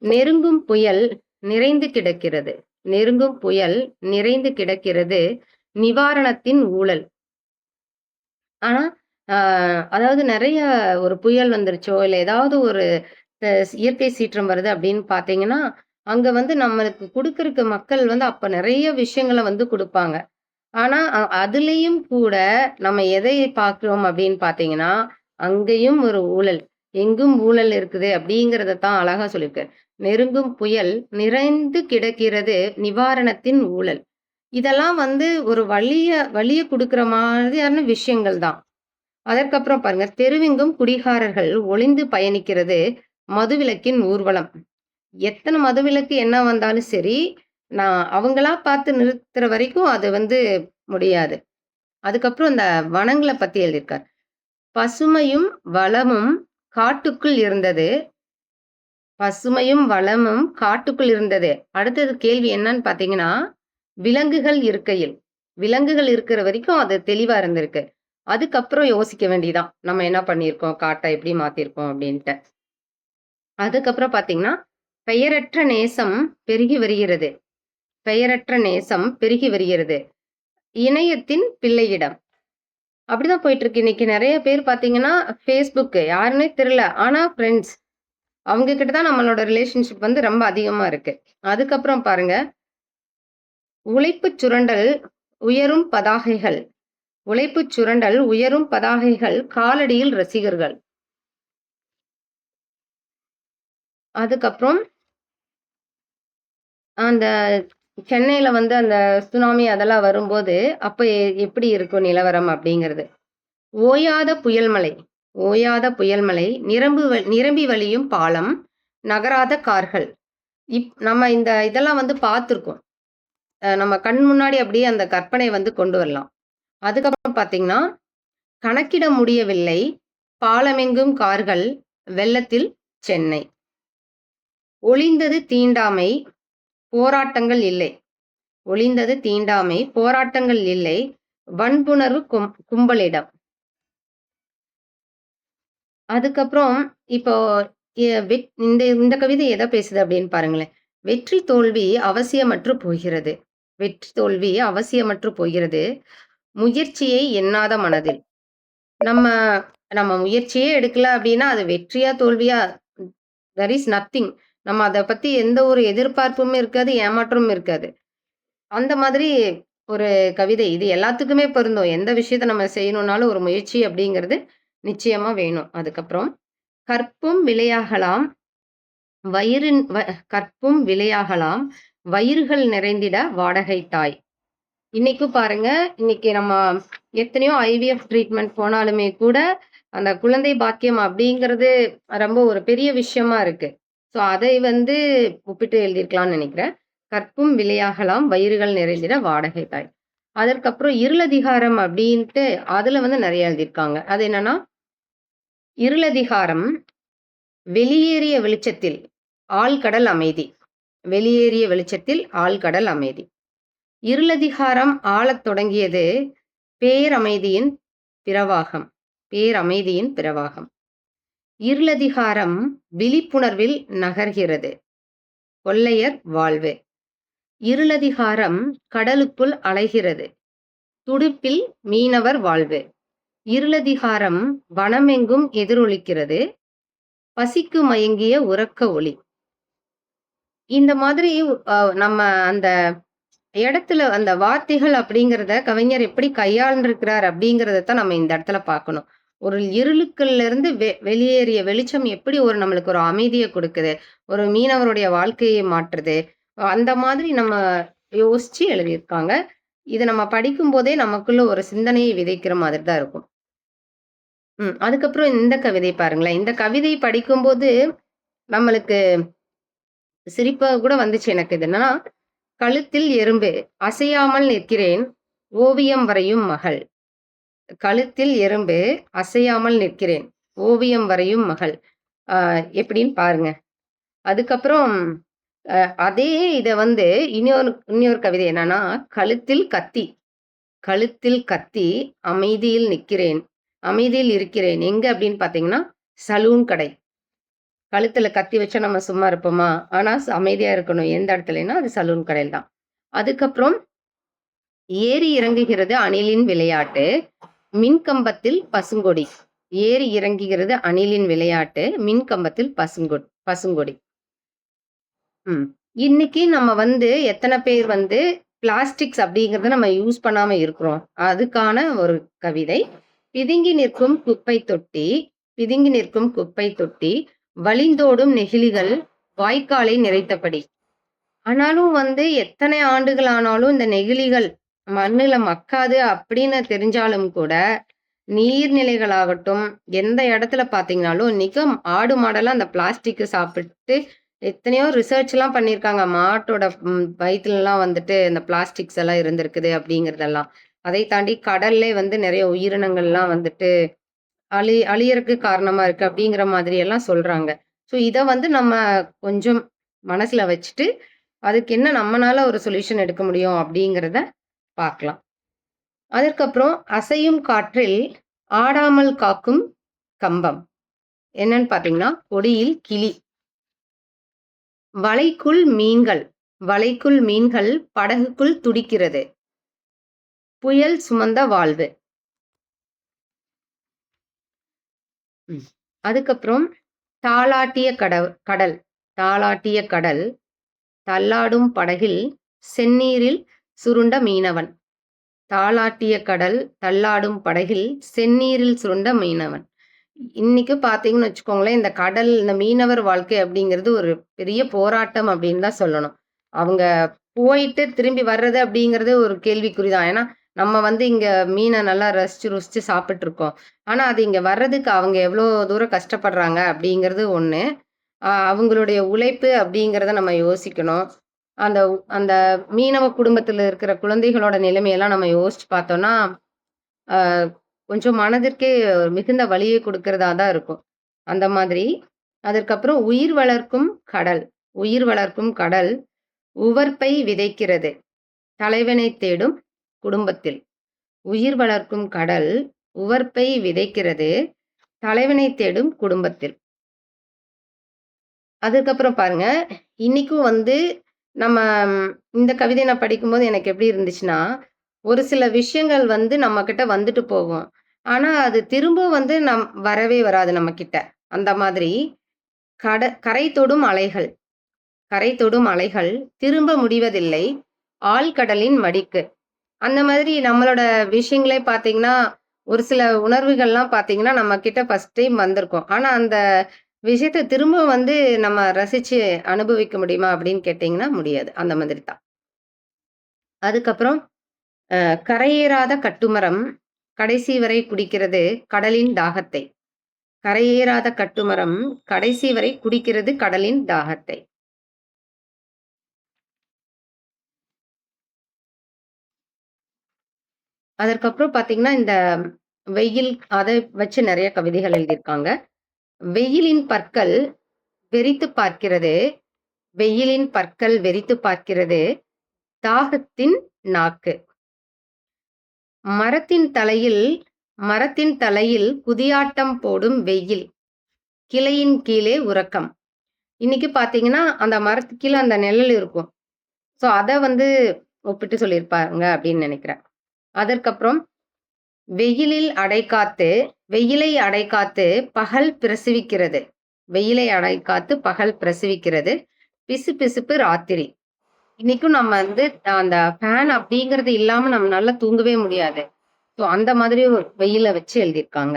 நெருங்கும் புயல் நிறைந்து கிடக்கிறது. நெருங்கும் புயல் நிறைந்து கிடக்கிறது. நிவாரணத்தின் ஊழல். ஆனா, அ அதாவது நெறைய ஒரு புயல் வந்துருச்சோ, இல்ல ஏதாவது ஒரு இயற்கை சீற்றம் வருது அப்படின்னு பார்த்தீங்கன்னா, அங்க வந்து நம்மளுக்கு குடுக்கறக்கு மக்கள் வந்து அப்ப நெறைய விஷயங்கள வந்து குடுப்பாங்க. ஆனா, அதுலயும் கூட நம்ம எதை பார்க்கிறோம் அப்படின்னு பார்த்தீங்கன்னா, அங்கேயும் ஒரு ஊழல். எங்கும் ஊழல் இருக்குது அப்படிங்கிறத தான் அழகா சொல்லியிருக்காரு. நெருங்கும் புயல் நிறைந்து கிடக்கிறது நிவாரணத்தின் ஊழல். இதெல்லாம் வந்து ஒரு வலிய வலிய குடுக்குற மாதிரியான விஷயங்கள் தான். அதற்கப்புறம் பாருங்க, தெருவெங்கும் குடிகாரர்கள் ஒளிந்து பயணிக்கிறது மதுவிலக்கின் ஊர்வலம். எத்தன மதுவிலக்கு என்ன வந்தாலும் சரி, நான் அவங்களா பார்த்து நிறுத்துற வரைக்கும் அது வந்து முடியாது. அதுக்கப்புறம் இந்த வனங்கள பத்தி எழுதியிருக்கார். பசுமையும் வளமும் காட்டுக்குள் இருந்தது. பசுமையும் வளமும் காட்டுக்குள் இருந்தது. அடுத்தது கேள்வி என்னன்னு பார்த்தீங்கன்னா, விலங்குகள் இருக்கையில். விலங்குகள் இருக்கிற வரைக்கும் அது தெளிவா இருந்திருக்கு. அதுக்கப்புறம் யோசிக்க வேண்டியதான். நம்ம என்ன பண்ணியிருக்கோம்? காட்ட எப்படி மாத்தியிருக்கோம்? அப்படின்ட்டு. அதுக்கப்புறம் பார்த்தீங்கன்னா, பெயரற்ற நேசம் பெருகி வருகிறது. பெயரற்ற நேசம் பெருகி வருகிறது. இணையத்தின் பிள்ளையிடம். அப்படிதான் போயிட்டுருக்கு. இன்னைக்கு நெறைய பேர் பார்த்தீங்கன்னா, Facebook யாருன்னே தெரியல. ஆனா ஃப்ரெண்ட்ஸ். அவங்க கிட்ட தான் நம்மளோட ரிலேஷன்ஷிப் வந்து ரொம்ப அதிகமா இருக்கு. அதுக்கப்புறம் பாருங்க, உழைப்புச் சுரண்டல் உயரும் பதாகைகள். உழைப்புச் சுரண்டல் உயரும் பதாகைகள் காலடியில் ரசிகர்கள். அதுக்கப்புறம் அந்த சென்னையில வந்து அந்த சுனாமி அதெல்லாம் வரும்போது, அப்ப எப்படி இருக்கும் நிலவரம் அப்படிங்கிறது. ஓயாத புயல்மழை ஓயாத புயல்மழை, நிரம்பி வழியும் பாலம், நகராத கார்கள். நம்ம இந்த இதெல்லாம் வந்து பார்த்துருக்கோம். நம்ம கண் முன்னாடி அப்படியே அந்த கற்பனை வந்து கொண்டு வரலாம். அதுக்கப்புறம் பார்த்தீங்கன்னா, கணக்கிட முடியவில்லை, பாலமெங்கும் கார்கள், வெள்ளத்தில் சென்னை. ஒளிந்தது தீண்டாமை, போராட்டங்கள் இல்லை. ஒளிந்தது தீண்டாமை, போராட்டங்கள் இல்லை, வன்புணர்வு கும்பலிடம். அதுக்கப்புறம் இப்போ இந்த இந்த கவிதை எத பேசுது அப்படின்னு பாருங்களேன். வெற்றி தோல்வி அவசியமற்று போகிறது. வெற்றி தோல்வி அவசியமற்று போகிறது. முயற்சியை எண்ணாத மனதில். நம்ம நம்ம முயற்சியே எடுக்கல அப்படின்னா, அது வெற்றியா, தோல்வியா தேர் இஸ் நத்திங். நம்ம அத பத்தி எந்த ஒரு எதிர்பார்ப்பும் இருக்காது, ஏமாற்றமும் இருக்காது. அந்த மாதிரி ஒரு கவிதை. இது எல்லாத்துக்குமே பொருந்தும். எந்த விஷயத்த நம்ம செய்யணும்னாலும் ஒரு முயற்சி அப்படிங்கிறது நிச்சயமா வேணும். அதுக்கப்புறம் கற்பும் விளையாகலாம் வயிறின் கற்பும் விளையாகலாம் வயிறுகள் நிறைந்திட வாடகை தாய். இன்னைக்கும் பாருங்க, இன்னைக்கு நம்ம எத்தனையோ ஐவிஎஃப் ட்ரீட்மெண்ட் போனாலுமே கூட, அந்த குழந்தை பாக்கியம் அப்படிங்கிறது ரொம்ப ஒரு பெரிய விஷயமா இருக்கு. ஸோ அதை வந்து ஒப்பிட்டு எழுதியிருக்கலாம்னு நினைக்கிறேன். கற்பும் விளையாகலாம் வயிறுகள் நிறைந்திட வாடகை தாய். அதற்கப்புறம் இருளதிகாரம் அப்படின்ட்டு அதுல வந்து நிறைய எழுதியிருக்காங்க. அது என்னன்னா, இருளதிகாரம் வெளியேறிய வெளிச்சத்தில் ஆழ்கடல் அமைதி. வெளியேறிய வெளிச்சத்தில் ஆழ்கடல் அமைதி. இருளதிகாரம் ஆளத் தொடங்கியது பேரமைதியின் பிரவாகம். பேரமைதியின் பிரவாகம். இருளதிகாரம் விழிப்புணர்வில் நகர்கிறது. கொள்ளையர் வாழ்வு. இருளதிகாரம் கடலுக்குள் அலைகிறது. துடுப்பில் மீனவர் வாழ்வு. இருளதிகாரம் வனமெங்கும் எதிரொலிக்கிறது. பசிக்கு மயங்கிய உறக்க ஒலி. இந்த மாதிரி நம்ம அந்த இடத்துல அந்த வார்த்தைகள் அப்படிங்கிறத கவிஞர் எப்படி கையாண்டிருக்கிறார் அப்படிங்கிறத தான் நம்ம இந்த இடத்துல பார்க்கணும். ஒரு இருளுக்குள்ள இருந்து வெளியேறிய வெளிச்சம் எப்படி ஒரு நம்மளுக்கு ஒரு அமைதியை கொடுக்குது, ஒரு மீனவருடைய வாழ்க்கையை மாற்றுது. அந்த மாதிரி நம்ம யோசிச்சு எழுதியிருக்காங்க. இதை நம்ம படிக்கும் போதே நமக்குள்ள ஒரு சிந்தனையை விதைக்கிற மாதிரி தான் இருக்கும். அதுக்கப்புறம் இந்த கவிதை பாருங்களேன். இந்த கவிதை படிக்கும்போது நம்மளுக்கு சிரிப்பா கூட வந்துச்சு எனக்கு. இது என்னன்னா, கழுத்தில் எறும்பு அசையாமல் நிற்கிறேன் ஓவியம் வரையும் மகள். கழுத்தில் எறும்பு அசையாமல் நிற்கிறேன் ஓவியம் வரையும் மகள். எப்படின்னு பாருங்க. அதுக்கப்புறம் அதே இத வந்து இன்னொரு இன்னொரு கவிதை என்னன்னா, கழுத்தில் கத்தி கழுத்தில் கத்தி அமைதியில் நிற்கிறேன். அமைதியில் இருக்கிறேன். எங்க அப்படின்னு பார்த்தீங்கன்னா, சலூன் கடை. கழுத்துல கத்தி வச்சா நம்ம சும்மா இருப்போமா? ஆனா அமைதியா இருக்கணும். எந்த இடத்துலன்னா, அது சலூன் கடையில தான். அதுக்கப்புறம் ஏறி இறங்குகிறது அணிலின் விளையாட்டு. மின்கம்பத்தில் பசுங்கொடி. ஏறி இறங்குகிறது அணிலின் விளையாட்டு. மின்கம்பத்தில் பசுங்கொடி. ம். இன்னைக்கு நம்ம வந்து எத்தன பேர் வந்து பிளாஸ்டிக்ஸ் அப்படிங்கிறத நம்ம யூஸ் பண்ணாம இருக்கிறோம். அதுக்கான ஒரு கவிதை. பிதுங்கி நிற்கும் குப்பை தொட்டி பிதுங்கி நிற்கும் குப்பை தொட்டி, வழிந்தோடும் நெகிழிகள் வாய்க்காலை நிறைத்தபடி. ஆனாலும் வந்து எத்தனை ஆண்டுகள் ஆனாலும் இந்த நெகிழிகள் மண்ணுல மக்காது அப்படின்னு தெரிஞ்சாலும் கூட, நீர்நிலைகளாகட்டும், எந்த இடத்துல பார்த்தீங்கனாலும், இன்னைக்கும் ஆடு மாடெல்லாம் அந்த பிளாஸ்டிக் சாப்பிட்டு எத்தனையோ ரிசர்ச்லாம் பண்ணியிருக்காங்க. மாட்டோட வயித்துலலாம் வந்துட்டு இந்த பிளாஸ்டிக்ஸ் எல்லாம் இருந்திருக்குது அப்படிங்கிறதெல்லாம். அதை தாண்டி கடல்லே வந்து நெறைய உயிரினங்கள்லாம் வந்துட்டு அழியறக்கு காரணமா இருக்கு அப்படிங்கிற மாதிரி எல்லாம் சொல்றாங்க. ஸோ இத வந்து நம்ம கொஞ்சம் மனசுல வச்சுட்டு, அதுக்கு என்ன நம்மனால ஒரு சொல்யூஷன் எடுக்க முடியும் அப்படிங்கிறத பார்க்கலாம். அதற்கப்புறம் அசையும் காற்றில் ஆடாமல் காக்கும் கம்பம். என்னன்னு பார்த்தீங்கன்னா, கொடியில் கிளி. வலைக்குள் மீன்கள் படகுக்குள் துடிக்கிறது. புயல் சுமந்த வாழ்வு. அதுக்கப்புறம் தாலாட்டிய கடல். தாலாட்டிய கடல், தள்ளாடும் படகில் செந்நீரில் சுருண்ட மீனவன். தாலாட்டிய கடல், தள்ளாடும் படகில் செந்நீரில் சுருண்ட மீனவன். இன்னைக்கு பார்த்தீங்கன்னு வச்சுக்கோங்களேன், இந்த கடல், இந்த மீனவர் வாழ்க்கை அப்படிங்கிறது ஒரு பெரிய போராட்டம் அப்படின்னு தான் சொல்லணும். அவங்க போயிட்டு திரும்பி வர்றது அப்படிங்கிறது ஒரு கேள்விக்குறி தான். ஏன்னா, நம்ம வந்து இங்க மீன நல்லா ரசிச்சு, ருசிச்சு சாப்பிட்டுருக்கோம். ஆனா, அது இங்க வர்றதுக்கு அவங்க எவ்வளோ தூரம் கஷ்டப்படுறாங்க அப்படிங்கிறது ஒண்ணு. அவங்களுடைய உழைப்பு அப்படிங்கிறத நம்ம யோசிக்கணும். அந்த அந்த மீனவ குடும்பத்தில இருக்கிற குழந்தைகளோட நிலைமையெல்லாம் நம்ம யோசிச்சு பார்த்தோம்னா, அ கொஞ்சம் மனதிற்கே மிகுந்த வலியை கொடுக்கிறதா தான் இருக்கும். அந்த மாதிரி. அதற்கப்புறம் உயிர் வளர்க்கும் கடல் உவர்ப்பை விதைக்கிறது. தலைவனைத் தேடும் குடும்பத்தில். உயிர் வளர்க்கும் கடல் உவர்ப்பை விதைக்கிறது. தலைவனைத் தேடும் குடும்பத்தில். அதுக்கப்புறம் பாருங்க, இன்னைக்கும் வந்து நம்ம இந்த கவிதைய நான் படிக்கும்போது எனக்கு எப்படி இருந்துச்சுன்னா, ஒரு சில விஷயங்கள் வந்து நம்மகிட்ட வந்துட்டு போகும். ஆனா, அது திரும்ப வந்து வரவே வராது நம்மகிட்ட. அந்த மாதிரி கரை தொடும் அலைகள் கரை தொடும் அலைகள் திரும்ப முடிவதில்லை ஆழ்கடலின் மடிக்கு. அந்த மாதிரி நம்மளோட விஷயங்களே பார்த்தீங்கன்னா, ஒரு சில உணர்வுகள்லாம் பார்த்தீங்கன்னா, நம்மகிட்ட ஃபர்ஸ்ட் டைம் வந்திருக்கும். ஆனா, அந்த விஷயத்த திரும்ப வந்து நம்ம ரசிச்சு அனுபவிக்க முடியுமா அப்படின்னு கேட்டீங்கன்னா, முடியாது. அந்த மாதிரி தான். அதுக்கப்புறம் கரையேறாத கட்டுமரம் கடைசி வரை குடிக்கிறது கடலின் தாகத்தை. கரையேறாத கட்டுமரம் கடைசி வரை குடிக்கிறது கடலின் தாகத்தை. அதற்கப்புறம் பார்த்தீங்கன்னா, இந்த வெயில் அத வச்சு நெறைய கவிதைகள் எழுதியிருக்காங்க. வெயிலின் பற்கள் வெறித்துப் பார்க்கிறது. வெயிலின் பற்கள் வெறித்துப் பார்க்கிறது. தாகத்தின் நாக்கு. மரத்தின் தலையில் மரத்தின் தலையில் குதியாட்டம் போடும் வெயில். கிளையின் கீழே உறக்கம். இன்னைக்கு பார்த்தீங்கன்னா, அந்த மரத்துக்கு கீழ அந்த நிழல் இருக்கும். ஸோ, அத வந்து ஒப்பிட்டு சொல்லியிருப்பாங்க அப்படின்னு நெனைக்கிறேன். அதற்கப்புறம் வெயிலை அடைகாத்து பகல் பிரசவிக்கிறது. வெயிலை அடைகாத்து பகல் பிரசவிக்கிறது. பிசுபிசுப்பு ராத்திரி. இன்னைக்கும் நம்ம வந்து அந்த ஃபேன் அப்படிங்கிறது இல்லாம நம்மனால தூங்கவே முடியாது. ஸோ அந்த மாதிரி ஒரு வெயில வச்சு எழுதியிருக்காங்க.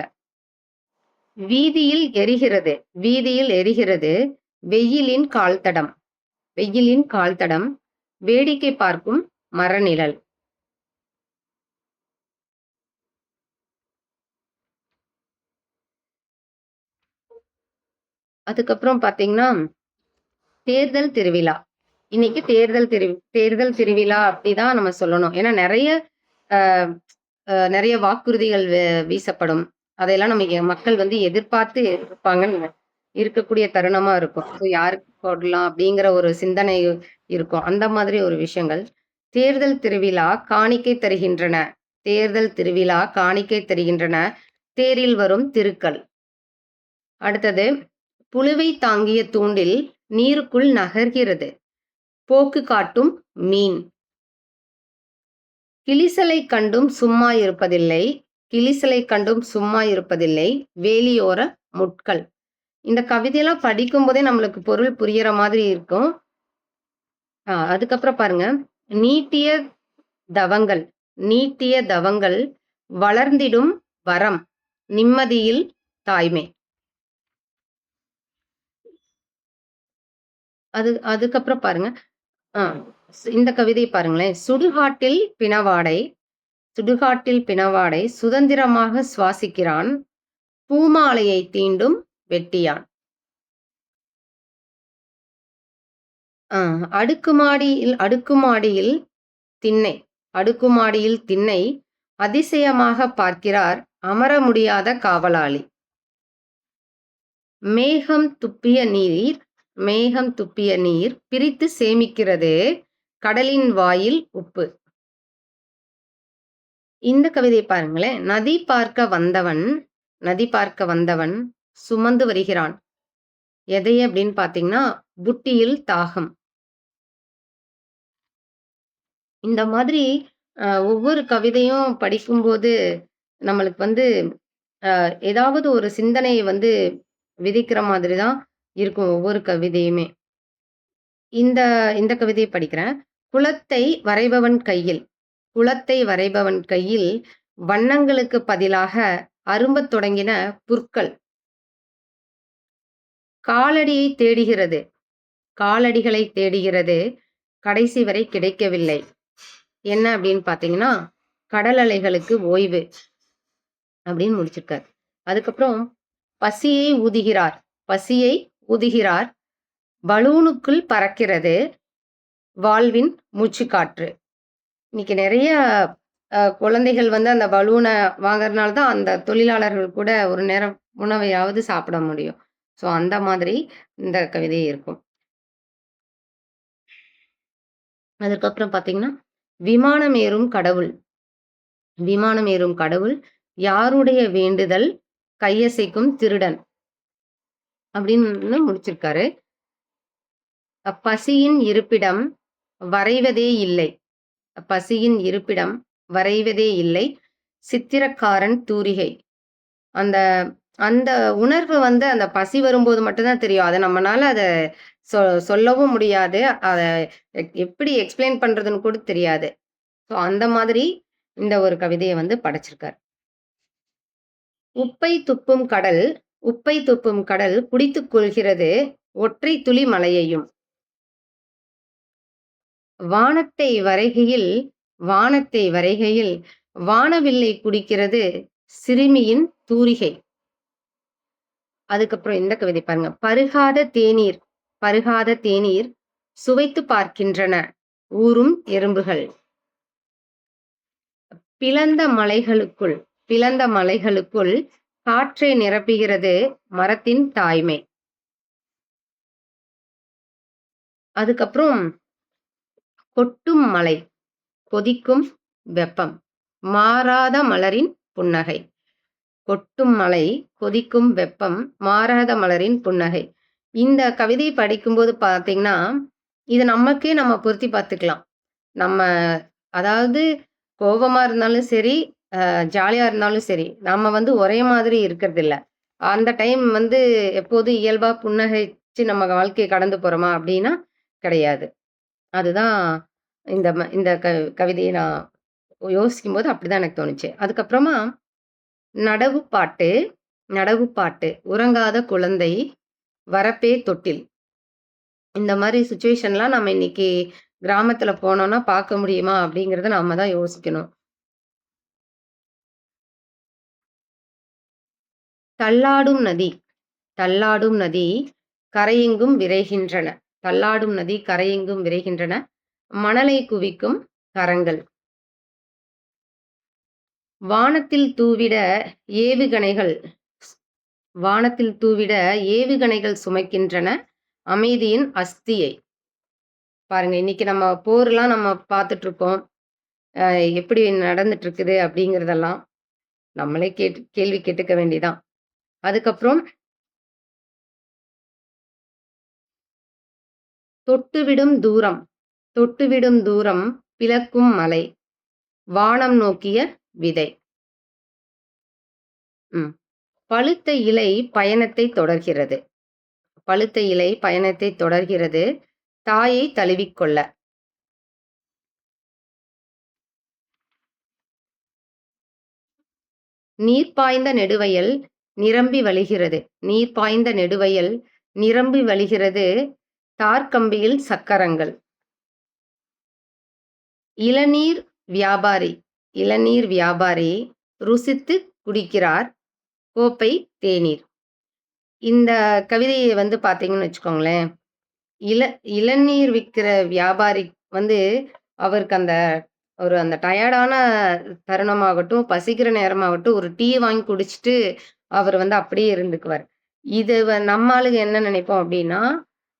வீதியில் எரிகிறது வெயிலின் கால்தடம் வேடிக்கை பார்க்கும் மரநிழல். அதுக்கப்புறம் பார்த்தீங்கன்னா, தேர்தல் திருவிழா. இன்னைக்கு தேர்தல் திருவிழா அப்படிதான் நம்ம சொல்லணும். ஏன்னா அ நெறைய வாக்குறுதிகள் வீசப்படும். அதையெல்லாம் நம்ம மக்கள் வந்து எதிர்பார்த்து இருப்பாங்கன்னு இருக்கக்கூடிய தருணமா இருக்கும். ஸோ யாருக்கு போடலாம் அப்படிங்கிற ஒரு சிந்தனை இருக்கும். அந்த மாதிரி ஒரு விஷயங்கள். தேர்தல் திருவிழா காணிக்கை தருகின்றன. தேர்தல் திருவிழா காணிக்கை தருகின்றன. தேரில் வரும் திருக்கள். அடுத்தது, புழுவை தாங்கிய தூண்டில் நீருக்குள் நகர்கிறது. போக்கு காட்டும் மீன். கிளிசலை கண்டும் சும்மா இருப்பதில்லை. கிளிசலை கண்டும் சும்மா இருப்பதில்லை. வேலியோர முட்கள். இந்த கவிதையெல்லாம் படிக்கும்போதே நம்மளுக்கு பொருள் புரியற மாதிரி இருக்கும். அதுக்கப்புறம் பாருங்க. நீட்டிய தவங்கள். நீட்டிய தவங்கள் வளர்ந்திடும் வரம். நிம்மதியில் தாய்மை. அதுக்கப்புறம் பாருங்க. ஆ இந்த கவிதை பாருங்களேன். சுடுகாட்டில் பிணவாடை. சுடுகாட்டில் பிணவாடை சுதந்திரமாக சுவாசிக்கிறான். பூமாலையை தீண்டும் வெட்டியான். அடுக்குமாடியில் திண்ணை. அடுக்குமாடியில் திண்ணை அதிசயமாக பார்க்கிறார் அமர முடியாத காவலாளி. மேகம் துப்பிய நீர் பிரித்து சேமிக்கிறது கடலின் வாயில் உப்பு. இந்த கவிதை பாருங்களேன். நதி பார்க்க வந்தவன் சுமந்து வருகிறான். எதை அப்படின்னு பாத்தீங்கன்னா, புட்டியில் தாகம். இந்த மாதிரி ஒவ்வொரு கவிதையும் படிக்கும்போது நம்மளுக்கு வந்து ஏதாவது ஒரு சிந்தனையை வந்து விதிக்கிற மாதிரி தான் இருக்கும் ஒவ்வொரு கவிதையுமே. இந்த கவிதையை படிக்கிறேன். குளத்தை வரைபவன் கையில் வண்ணங்களுக்கு பதிலாக அரும்பத் தொடங்கின புற்கள். காலடிகளை தேடுகிறது. கடைசி வரை கிடைக்கவில்லை. என்ன அப்படின்னு பாத்தீங்கன்னா, கடல் அலைகளுக்கு ஓய்வு அப்படின்னு முடிச்சிருக்கார். அதுக்கப்புறம் பசியை ஊதுகிறார். பலூனுக்குள் பறக்கிறது வாழ்வின் மூச்சுக்காற்று. இன்னைக்கு நிறைய குழந்தைகள் வந்து அந்த பலூனை வாங்கறதுனால தான் அந்த தொழிலாளர்கள் கூட ஒரு நேரம் உணவையாவது சாப்பிட முடியும். ஸோ அந்த மாதிரி இந்த கவிதை இருக்கும். அதுக்கப்புறம் பாத்தீங்கன்னா, விமானம் ஏறும் கடவுள் யாருடைய வேண்டுதல் கையசைக்கும் திருடன் அப்படின்னு முடிச்சிருக்காரு. பசியின் இருப்பிடம் வரைவதே இல்லை. சித்திரக்காரன் தூரிகை. அந்த அந்த உணர்வு வந்து அந்த பசி வரும்போது மட்டும்தான் தெரியும். அதை நம்மனால அதை சொல்லவும் முடியாது. அதை எப்படி எக்ஸ்பிளைன் பண்றதுன்னு கூட தெரியாது. ஸோ அந்த மாதிரி இந்த ஒரு கவிதையை வந்து படைச்சிருக்கார். உப்பை துப்பும் கடல் குடித்துக் கொள்கிறது ஒற்றை துளி மழையையும். வானத்தை வரைகையில் வானவில்லை குடிக்கிறது சிறுமியின் தூரிகை. அதுக்கப்புறம் இந்த கவிதை பாருங்க. பருகாத தேநீர் சுவைத்து பார்க்கின்றன ஊரும் எறும்புகள். பிளந்த மலைகளுக்குள் காற்றை நிரப்புகிறது மரத்தின் தாய்மை. அதுக்கப்புறம் கொட்டும் மழை கொதிக்கும் வெப்பம் மாறாத மலரின் புன்னகை. கொட்டும் மழை கொதிக்கும் வெப்பம் மாறாத மலரின் புன்னகை. இந்த கவிதை படிக்கும்போது பார்த்தீங்கன்னா, இது நமக்கே நம்ம பொருத்தி பார்த்துக்கலாம். நம்ம அதாவது கோபமா இருந்தாலும் சரி, ஜாலியா இருந்தாலும் சரி, நம்ம வந்து ஒரே மாதிரி இருக்கிறதில்ல. அந்த டைம் வந்து எப்போதும் இயல்பா புன்னகைச்சு நம்ம வாழ்க்கையை கடந்து போறோமா அப்படின்னா கிடையாது. அதுதான் இந்த கவிதையை நான் யோசிக்கும்போது அப்படிதான் எனக்கு தோணுச்சு. அதுக்கப்புறமா நடவு பாட்டு உறங்காத குழந்தை வரப்பே தொட்டில். இந்த மாதிரி சுச்சுவேஷன்லாம் நம்ம இன்னைக்கு கிராமத்துல போனோம்னா பார்க்க முடியுமா அப்படிங்கறத நாம தான் யோசிக்கணும். தள்ளாடும் நதி கரையெங்கும் விரைகின்றன. மணலை குவிக்கும் கரங்கள். வானத்தில் தூவிட வானத்தில் தூவிட ஏவுகணைகள் சுமக்கின்றன அமைதியின் அஸ்தியை. பாருங்க, இன்னைக்கு நம்ம போர்லாம் நம்ம பார்த்துட்டு இருக்கோம். எப்படி நடந்துட்டு இருக்குது அப்படிங்கிறதெல்லாம் நம்மளே கேள்வி கேட்டுக்க வேண்டியதான். அதுக்கப்புறம் தொட்டுவிடும் தூரம் தொட்டுவிடும் தூரம் பிளக்கும் மலை வானம் நோக்கிய விதை. ம். பழுத்த இலை பயணத்தை தொடர்கிறது. பழுத்த இலை பயணத்தை தொடர்கிறது தாயை தழுவிக்கொள்ள. நீர் பாய்ந்த நெடுவயல் நிரம்பி வழிகிறது. நீர் பாய்ந்த நெடுவயல் நிரம்பி வழிகிறது தார்கம்பியில் சக்கரங்கள். இளநீர் வியாபாரி இளநீர் வியாபாரி ருசித்து குடிக்கிறார் கோப்பை தேநீர். இந்த கவிதையை வந்து பார்த்தீங்கன்னு வச்சுக்கோங்களேன், இளநீர் விற்கிற வியாபாரி வந்து அவருக்கு அந்த டயர்டான தருணமாகட்டும், பசிக்கிற நேரமாகட்டும், ஒரு டீ வாங்கி குடிச்சிட்டு அவர் வந்து அப்படியே இருந்துக்குவார். இது நம்ம ஆளுங்க என்ன நினைப்போம் அப்படின்னா,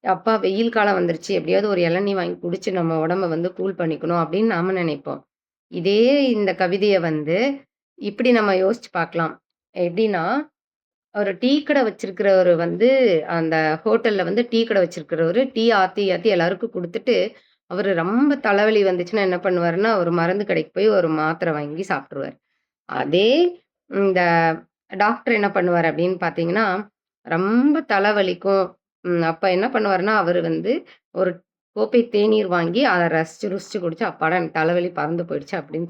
அப்பா வெயில் காலம் வந்துருச்சு, எப்படியாவது ஒரு இளநீ வாங்கி குடிச்சு நம்ம உடம்ப வந்து கூல் பண்ணிக்கணும் அப்படின்னு நாம நினைப்போம். இதே இந்த கவிதைய வந்து இப்படி நம்ம யோசிச்சு பார்க்கலாம். எப்படின்னா, ஒரு டீ கடை வச்சிருக்கிறவரு வந்து அந்த ஹோட்டல்ல வந்து டீ கடை வச்சிருக்கிறவரு டீ ஆத்தி ஆத்தி எல்லாருக்கும் குடுத்துட்டு, அவரு ரொம்ப தலைவலி வந்துச்சுன்னா என்ன பண்ணுவாருன்னா, ஒரு மருந்து கடைக்கு போய் ஒரு மாத்திரை வாங்கி சாப்ட்டுருவாரு. அதே இந்த டாக்டர் என்ன பண்ணுவாரு அப்படின்னு பார்த்தீங்கன்னா, ரொம்ப தலைவலிக்கும். அப்ப என்ன பண்ணுவாருன்னா, அவரு வந்து ஒரு கோப்பை தேநீர் வாங்கி அத ரசிச்சு, ருசிச்சு குடிச்சு, "அப்பாடா எனக்கு தலைவலி பறந்து போயிடுச்சு" அப்படின்னு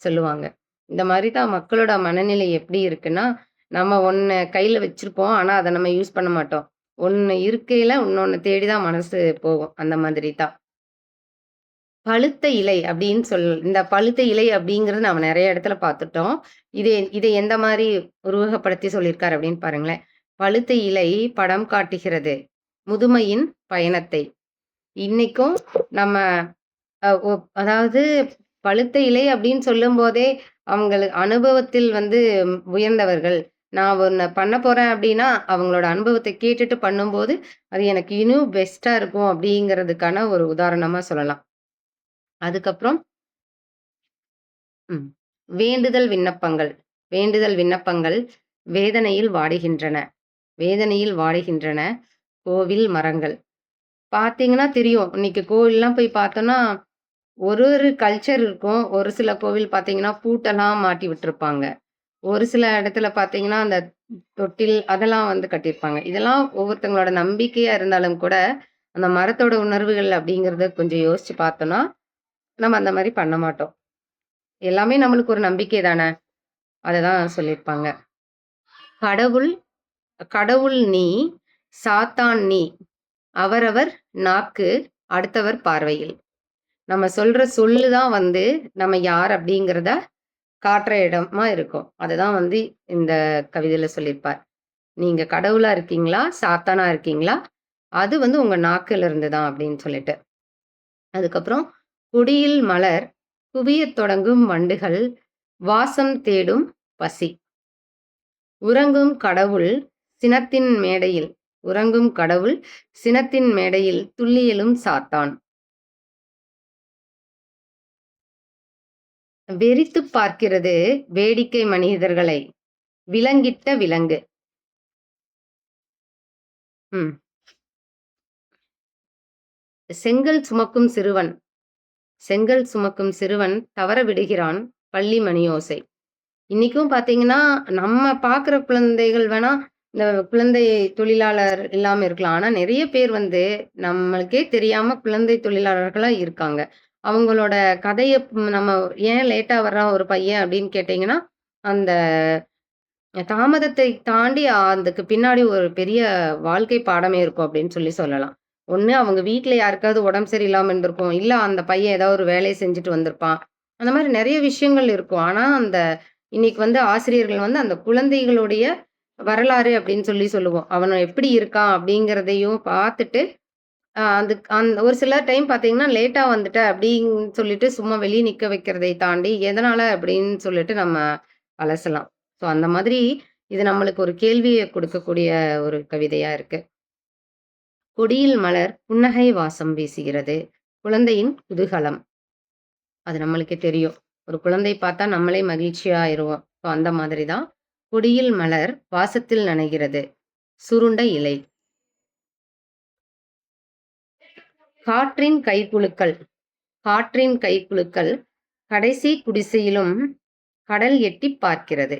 சொல்லுவாங்க. இந்த மாரி தான் மக்களோட மனநிலை எப்படி இருக்குன்னா, நம்ம ஒண்ண கையில வச்சிருப்போம். ஆனா, அத நம்ம யூஸ் பண்ண மாட்டோம். ஒண்ணு இருக்கையில இன்னொன்னு தேடி தான் மனசு போகும். அந்த மாதிரி தான். பழுத்த இலை அப்படின்னு இந்த பழுத்த இலை அப்படிங்கிறது நம்ம நெறைய இடத்துல பார்த்துட்டோம். இதை எந்த மாரி உருவகப்படுத்தி சொல்லியிருக்காரு அப்படின்னு பாருங்களேன். பழுத்த இலை படம் காட்டுகிறது முதுமையின் பயணத்தை. இன்னைக்கும் நம்ம அதாவது பழுத்த இலை அப்படின்னு சொல்லும்போதே, அனுபவத்தில் வந்து உயர்ந்தவர்கள். நான் ஒண்ணு பண்ண போறேன் அப்படின்னா, அவங்களோட அனுபவத்த கேட்டுட்டு பண்ணும்போது, அது எனக்கு இன்னும் பெஸ்ட்டா இருக்கும் அப்படிங்கிறதுக்கான ஒரு உதாரணமா சொல்லலாம். அதுக்கப்புறம் ம். வேண்டுதல் விண்ணப்பங்கள் வேண்டுதல் விண்ணப்பங்கள் வேதனையில் வாடுகின்றன. வேதனையில் வாடுகின்றன கோவில் மரங்கள். பார்த்தீங்கன்னா தெரியும். இன்னைக்கு கோவில்லாம் போய் பார்த்தோம்னா, ஒரு ஒரு கல்ச்சர் இருக்கும். ஒரு சில கோவில் பார்த்தீங்கன்னா, பூட்டெல்லாம் மாட்டி விட்டுருப்பாங்க. ஒரு சில இடத்துல பார்த்தீங்கன்னா, அந்த தொட்டில் அதெல்லாம் வந்து கட்டியிருப்பாங்க. இதெல்லாம் ஒவ்வொருத்தவங்களோட நம்பிக்கையா இருந்தாலும் கூட, அந்த மரத்தோட உணர்வுகள் அப்படிங்கிறத கொஞ்சம் யோசிச்சு பார்த்தோம்னா, நம்ம அந்த மாரி பண்ண மாட்டோம். எல்லாமே நம்மளுக்கு ஒரு நம்பிக்கை தானே! அததான் சொல்லியிருப்பாங்க. கடவுள் கடவுள் நீ, சாத்தான் நீ. அவரவர் நாக்கு அடுத்தவர் பார்வையில். நம்ம சொல்ற சொல்லு தான் வந்து நம்ம யார் அப்படிங்கிறத காட்டுற இடமா இருக்கும். அதுதான் வந்து இந்த கவிதையில சொல்லியிருப்பார். நீங்க கடவுளா இருக்கீங்களா? சாத்தானா இருக்கீங்களா? அது வந்து உங்க நாக்குல இருந்து தான் அப்படின்னு சொல்லிட்டு. அதுக்கப்புறம் கொடியில் மலர் குவியத் தொடங்கும் வண்டுகள் வாசம் தேடும் பசி. உறங்கும் கடவுள் சினத்தின் மேடையில் உறங்கும் கடவுள் சினத்தின் மேடையில் துள்ளி எழும் சாத்தான். வெறித்துப் பார்க்கிறது வேடிக்கை மனிதர்களை விலங்கிட்ட விலங்கு. ம். செங்கல் சுமக்கும் சிறுவன் செங்கல் சுமக்கும் சிறுவன் தவற விடுகிறான் பள்ளி மணியோசை. இன்னைக்கும் பார்த்தீங்கன்னா, நம்ம பார்க்குற குழந்தைகள் வேணா, இந்த குழந்தை தொழிலாளர் இல்லாம இருக்கலாம். ஆனா நெறைய பேர் வந்து நம்மளுக்கே தெரியாம குழந்தை தொழிலாளர்களா இருக்காங்க. அவங்களோட கதைய நம்ம ஏன் லேட்டா வர்றான் ஒரு பையன் அப்படின்னு கேட்டீங்கன்னா, அந்த தாமதத்தை தாண்டி அதுக்கு பின்னாடி ஒரு பெரிய வாழ்க்கை பாடமே இருக்கும் அப்படின்னு சொல்லலாம். ஒண்ணு அவங்க வீட்ல யாருக்காவது உடம்பு சரியில்லாம இருந்திருக்கும். இல்ல அந்த பையன் ஏதாவது ஒரு வேலைய செஞ்சுட்டு வந்திருப்பான். அந்த மாரி நெறைய விஷயங்கள் இருக்கும். ஆனா, இன்னைக்கு வந்து ஆசிரியர்கள் வந்து அந்த குழந்தைகளுடைய வரலாறு அப்படின்னு சொல்லுவோம். அவன் எப்படி இருக்கான் அப்படிங்கிறதையும் பார்த்துட்டு, ஒரு சில டைம் பார்த்தீங்கன்னா, லேட்டா வந்துட்ட அப்படின்னு சொல்லிட்டு சும்மா வெளிய நிக்க வைக்கிறதை தாண்டி, எதனால அப்படின்னு சொல்லிட்டு நம்ம அலசலாம். ஸோ அந்த மாதிரி இது நம்மளுக்கு ஒரு கேள்வியை கொடுக்கக்கூடிய ஒரு கவிதையா இருக்கு. கொடியில் மலர் புன்னகை வாசம் வீசுகிறது. குழந்தையின் குதூகலம். அது நம்மளுக்கே தெரியும். ஒரு குழந்தை பார்த்தா நம்மளே மகிழ்ச்சியா ஆயிருவோம். ஸோ அந்த மாதிரி தான். கொடியில் மலர் வாசத்தில் நனைகிறது. சுருண்ட இலை. காற்றின் கைக்குலுக்கல். காற்றின் கைக்குலுக்கல் கடைசி குடிசையிலும் கடல் எட்டிப் பார்க்கிறது.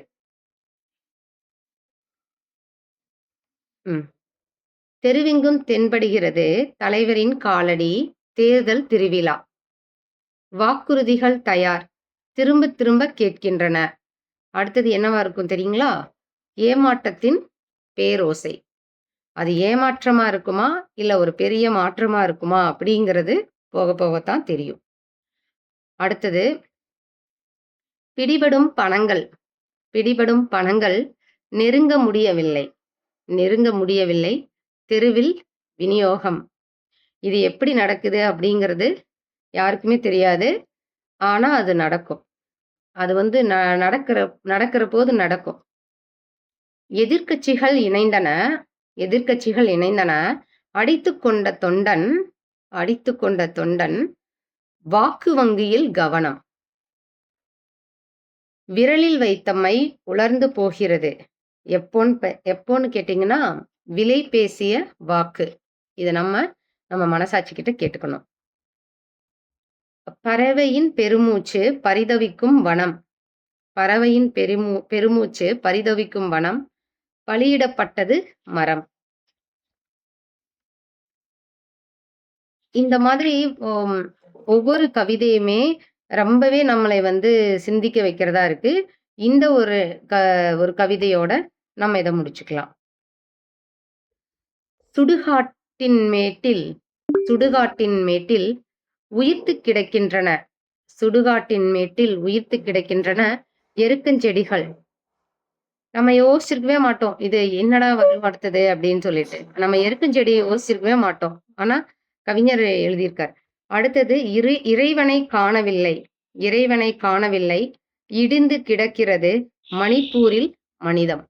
தெருவெங்கும் தென்படுகிறது தலைவரின் காலடி. தேர்தல் திருவிழா. வாக்குறுதிகள் தயார். திரும்ப திரும்ப கேட்கின்றன. அடுத்தது என்னவா இருக்கும் தெரியுங்களா? ஏமாற்றத்தின் பேரோசை. அது ஏமாற்றமா இருக்குமா இல்ல ஒரு பெரிய மாற்றமா இருக்குமா அப்படிங்கிறது போக போகத்தான் தெரியும். அடுத்தது பிடிபடும் பணங்கள். பிடிபடும் பணங்கள் நெருங்க முடியவில்லை. நெருங்க முடியவில்லை. தெருவில் விநியோகம். இது எப்படி நடக்குது அப்படிங்கிறது யாருக்குமே தெரியாது. ஆனா அது நடக்கும். அது வந்து நடக்கிற போது நடக்கும். எதிர்க்கட்சிகள் இணைந்தன. எதிர்க்கட்சிகள் இணைந்தன. அடித்துக்கொண்ட தொண்டன் வாக்கு வங்கியில் கவனம். விரலில் வைத்த மை உலர்ந்து போகிறது. எப்போன்னு கேட்டீங்கன்னா, விலை பேசிய வாக்கு. இதை நம்ம மனசாட்சி கிட்ட கேட்டுக்கணும். பறவையின் பெருமூச்சு பரிதவிக்கும் வனம். பறவையின் பெருமூச்சு பரிதவிக்கும் வனம். பலியிடப்பட்டது மரம். இந்த மாதிரி ஒவ்வொரு கவிதையுமே ரொம்பவே நம்மளை வந்து சிந்திக்க வைக்கிறதா இருக்கு. இந்த ஒரு கவிதையோட நம்ம இதை முடிச்சுக்கலாம். சுடுகாட்டின் மேட்டில் உயிர்த்து கிடக்கின்றன. சுடுகாட்டின் மேட்டில் உயிர்த்து கிடக்கின்றன எருக்கஞ்செடிகள். நம்ம யோசிச்சிருக்கவே மாட்டோம், இது என்னடா வலுப்படுத்துது அப்படின்னு சொல்லிட்டு. நம்ம எருக்கஞ்செடியை யோசிச்சிருக்கவே மாட்டோம். ஆனா கவிஞர் எழுதியிருக்கார். அடுத்தது இறைவனை காணவில்லை. இறைவனை காணவில்லை. இடிந்து கிடக்கிறது மணிப்பூரில் மனிதம்.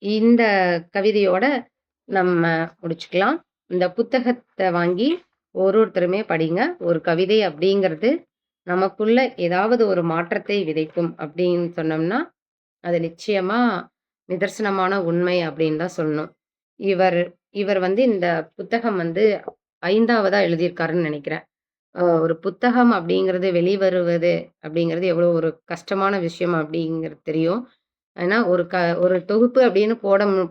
இந்த கவிதையோட நம்ம முடிச்சுக்கலாம். இந்த புத்தகத்தை வாங்கி ஒருத்தருமே படிங்க. ஒரு கவிதை அப்படிங்கிறது நமக்குள்ள ஏதாவது ஒரு மாற்றத்தை விதைக்கும் அப்படின்னு சொன்னோம்னா அது நிச்சயமா நிதர்சனமான உண்மை அப்படின்னு தான் சொல்லணும். இவர் வந்து இந்த புத்தகம் வந்து 5வதா எழுதியிருக்காருன்னு நினைக்கிறேன். ஒரு புத்தகம் அப்படிங்கிறது வெளிவருவது அப்படிங்கிறது எவ்வளோ ஒரு கஷ்டமான விஷயம் அப்படிங்கிறது தெரியும். ஏன்னா ஒரு தொகுப்பு அப்படின்னு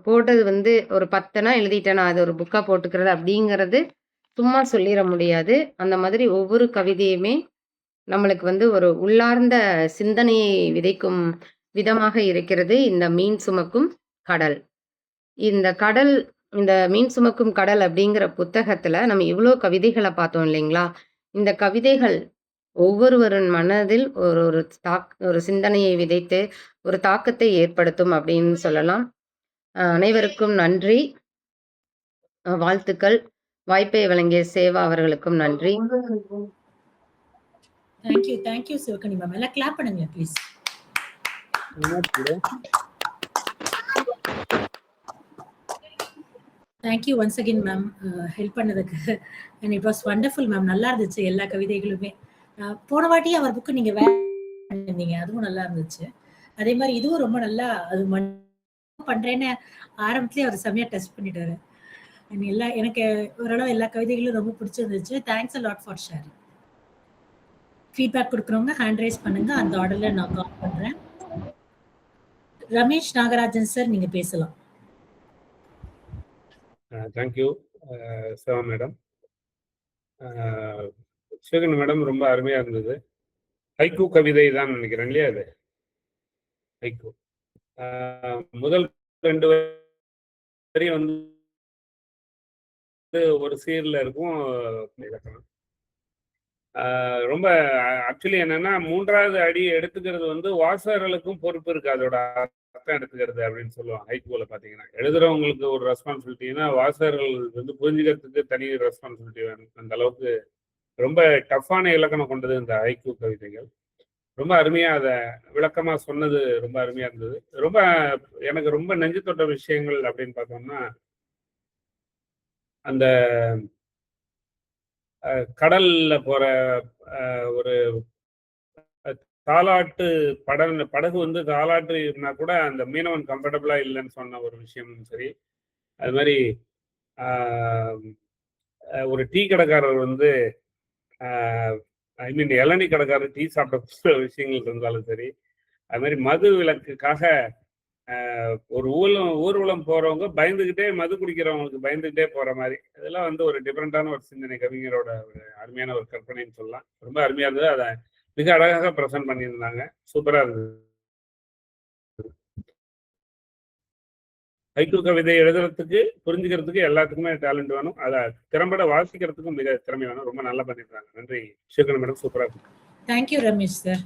போட்டது வந்து ஒரு 10னா எழுதிட்டேன் நான், அது ஒரு புக்கா போட்டுக்கிறது அப்படிங்கிறது சும்மா சொல்லிட முடியாது. அந்த மாதிரி ஒவ்வொரு கவிதையுமே நம்மளுக்கு வந்து ஒரு உள்ளார்ந்த சிந்தனையை விதைக்கும் விதமாக இருக்கிறது. இந்த மீன் சுமக்கும் கடல். இந்த மீன் சுமக்கும் கடல் அப்படிங்கிற புத்தகத்துல நம்ம இவ்வளோ கவிதைகளை பார்த்தோம் இல்லைங்களா? இந்த கவிதைகள் ஒவ்வொருவரின் மனதில் ஒரு சிந்தனையை விதைத்து ஒரு தாக்கத்தை ஏற்படுத்தும் அப்படின்னு சொல்லலாம். அனைவருக்கும் நன்றி, வாழ்த்துக்கள். வாய்ப்பை வழங்கிய சேவா அவர்களுக்கும் நன்றி. Thank you Sivagani ma'am. எல்லாம் கிளாப் பண்ணுங்க please. Thank you once again ma'am help பண்ணதுக்கு. And it was wonderful ma'am. நல்லா இருந்துச்சு எல்லா கவிதைகளுமே. போன வாட்டி அவர் புக்கு நீங்க பண்ணிருந்தீங்க, அதுவும் நல்லா இருந்துச்சு. அதே மாதிரி இதுவும் ரொம்ப நல்லா அது பண்றேன்னு ஆரம்பத்திலேயே அவர் செம்மையா டெஸ்ட் பண்ணிட்டாரு. எனக்கு ஓரளவு எல்லா கவிதைகளும் ரொம்ப பிடிச்சிருந்துச்சு. Thanks a lot for sharing. Feedback கொடுக்குறவங்க ஹேண்ட் ரைஸ் பண்ணுங்க. அந்த ஆர்டர்ல நான் கால் பண்றேன். ரமேஷ் நாகராஜன் சார், நீங்க பேசலாம். Thank you Siva madam. Sivagan madam ரொம்ப அருமையா இருந்தது. ஹைக்கூ கவிதை தான் நினைக்கிறேன் இல்லையா? அது ஹைக்கூ முதல் 2 வரி வந்து ஒரு சீர்ல இருக்கும். ரொம்ப ஆக்சுவலி என்னன்னா 3வது அடி எடுத்துக்கிறது வந்து வாசகர்களுக்கும் பொறுப்பு இருக்கு, அதோட அர்த்தம் எடுத்துக்கிறது அப்படின்னு சொல்லுவாங்க. ஹைக்கூல பாத்தீங்கன்னா எழுதுறவங்களுக்கு ஒரு ரெஸ்பான்சிபிலிட்டினா வாசகர்கள் வந்து புரிஞ்சுக்கிறதுக்கு தனி ரெஸ்பான்சிபிலிட்டி வேணும். அந்த அளவுக்கு ரொம்ப டஃப்பான இலக்கணம் கொண்டது இந்த ஹைக்கூ கவிதைகள். ரொம்ப அருமையா அதை விளக்கமா சொன்னது ரொம்ப அருமையா இருந்தது. ரொம்ப எனக்கு ரொம்ப நெஞ்சு தொட்ட விஷயங்கள் அப்படின்னு பார்த்தோம்னா, அந்த கடல்ல போற ஒரு தாலாட்டு படகு வந்து தாலாட்டுனா கூட அந்த மீனவன் கம்ஃபர்டபுளா இல்லைன்னு சொன்ன ஒரு விஷயமும் சரி. அது மாதிரி ஒரு டீ கடைக்காரர் வந்து ஐ மீன் இளநீ கடைக்காரர் டீ சாப்பிட்ட விஷயங்கள் இருந்தாலும் சரி. அது மாதிரி மது விலக்குக்காக ஒரு ஊர்வலம் போறவங்க பயந்துகிட்டே மது குடிக்கிறவங்களுக்கு பயந்துகிட்டே போற மாதிரி, இதெல்லாம் வந்து ஒரு டிஃபரெண்டான ஒரு சிந்தனை, கவிஞரோட ஒரு அருமையான ஒரு கற்பனைன்னு சொல்லலாம். ரொம்ப அருமையா இருந்தது. அதை மிக அழகாக ப்ரெசென்ட் பண்ணியிருந்தாங்க. சூப்பரா இருந்தது. ஹைக்கூ கவிதை எழுதுறதுக்கு, புரிஞ்சுக்கிறதுக்கு எல்லாத்துக்குமே டேலண்ட் வேணும். அதை திறம்பட வாசிக்கிறதுக்கும் மிக திறமை வேணும். ரொம்ப நல்லா பண்ணிருக்காங்க. நன்றி சேகர் மேடம், சூப்பரா இருக்கு. Thank you Ramesh sir.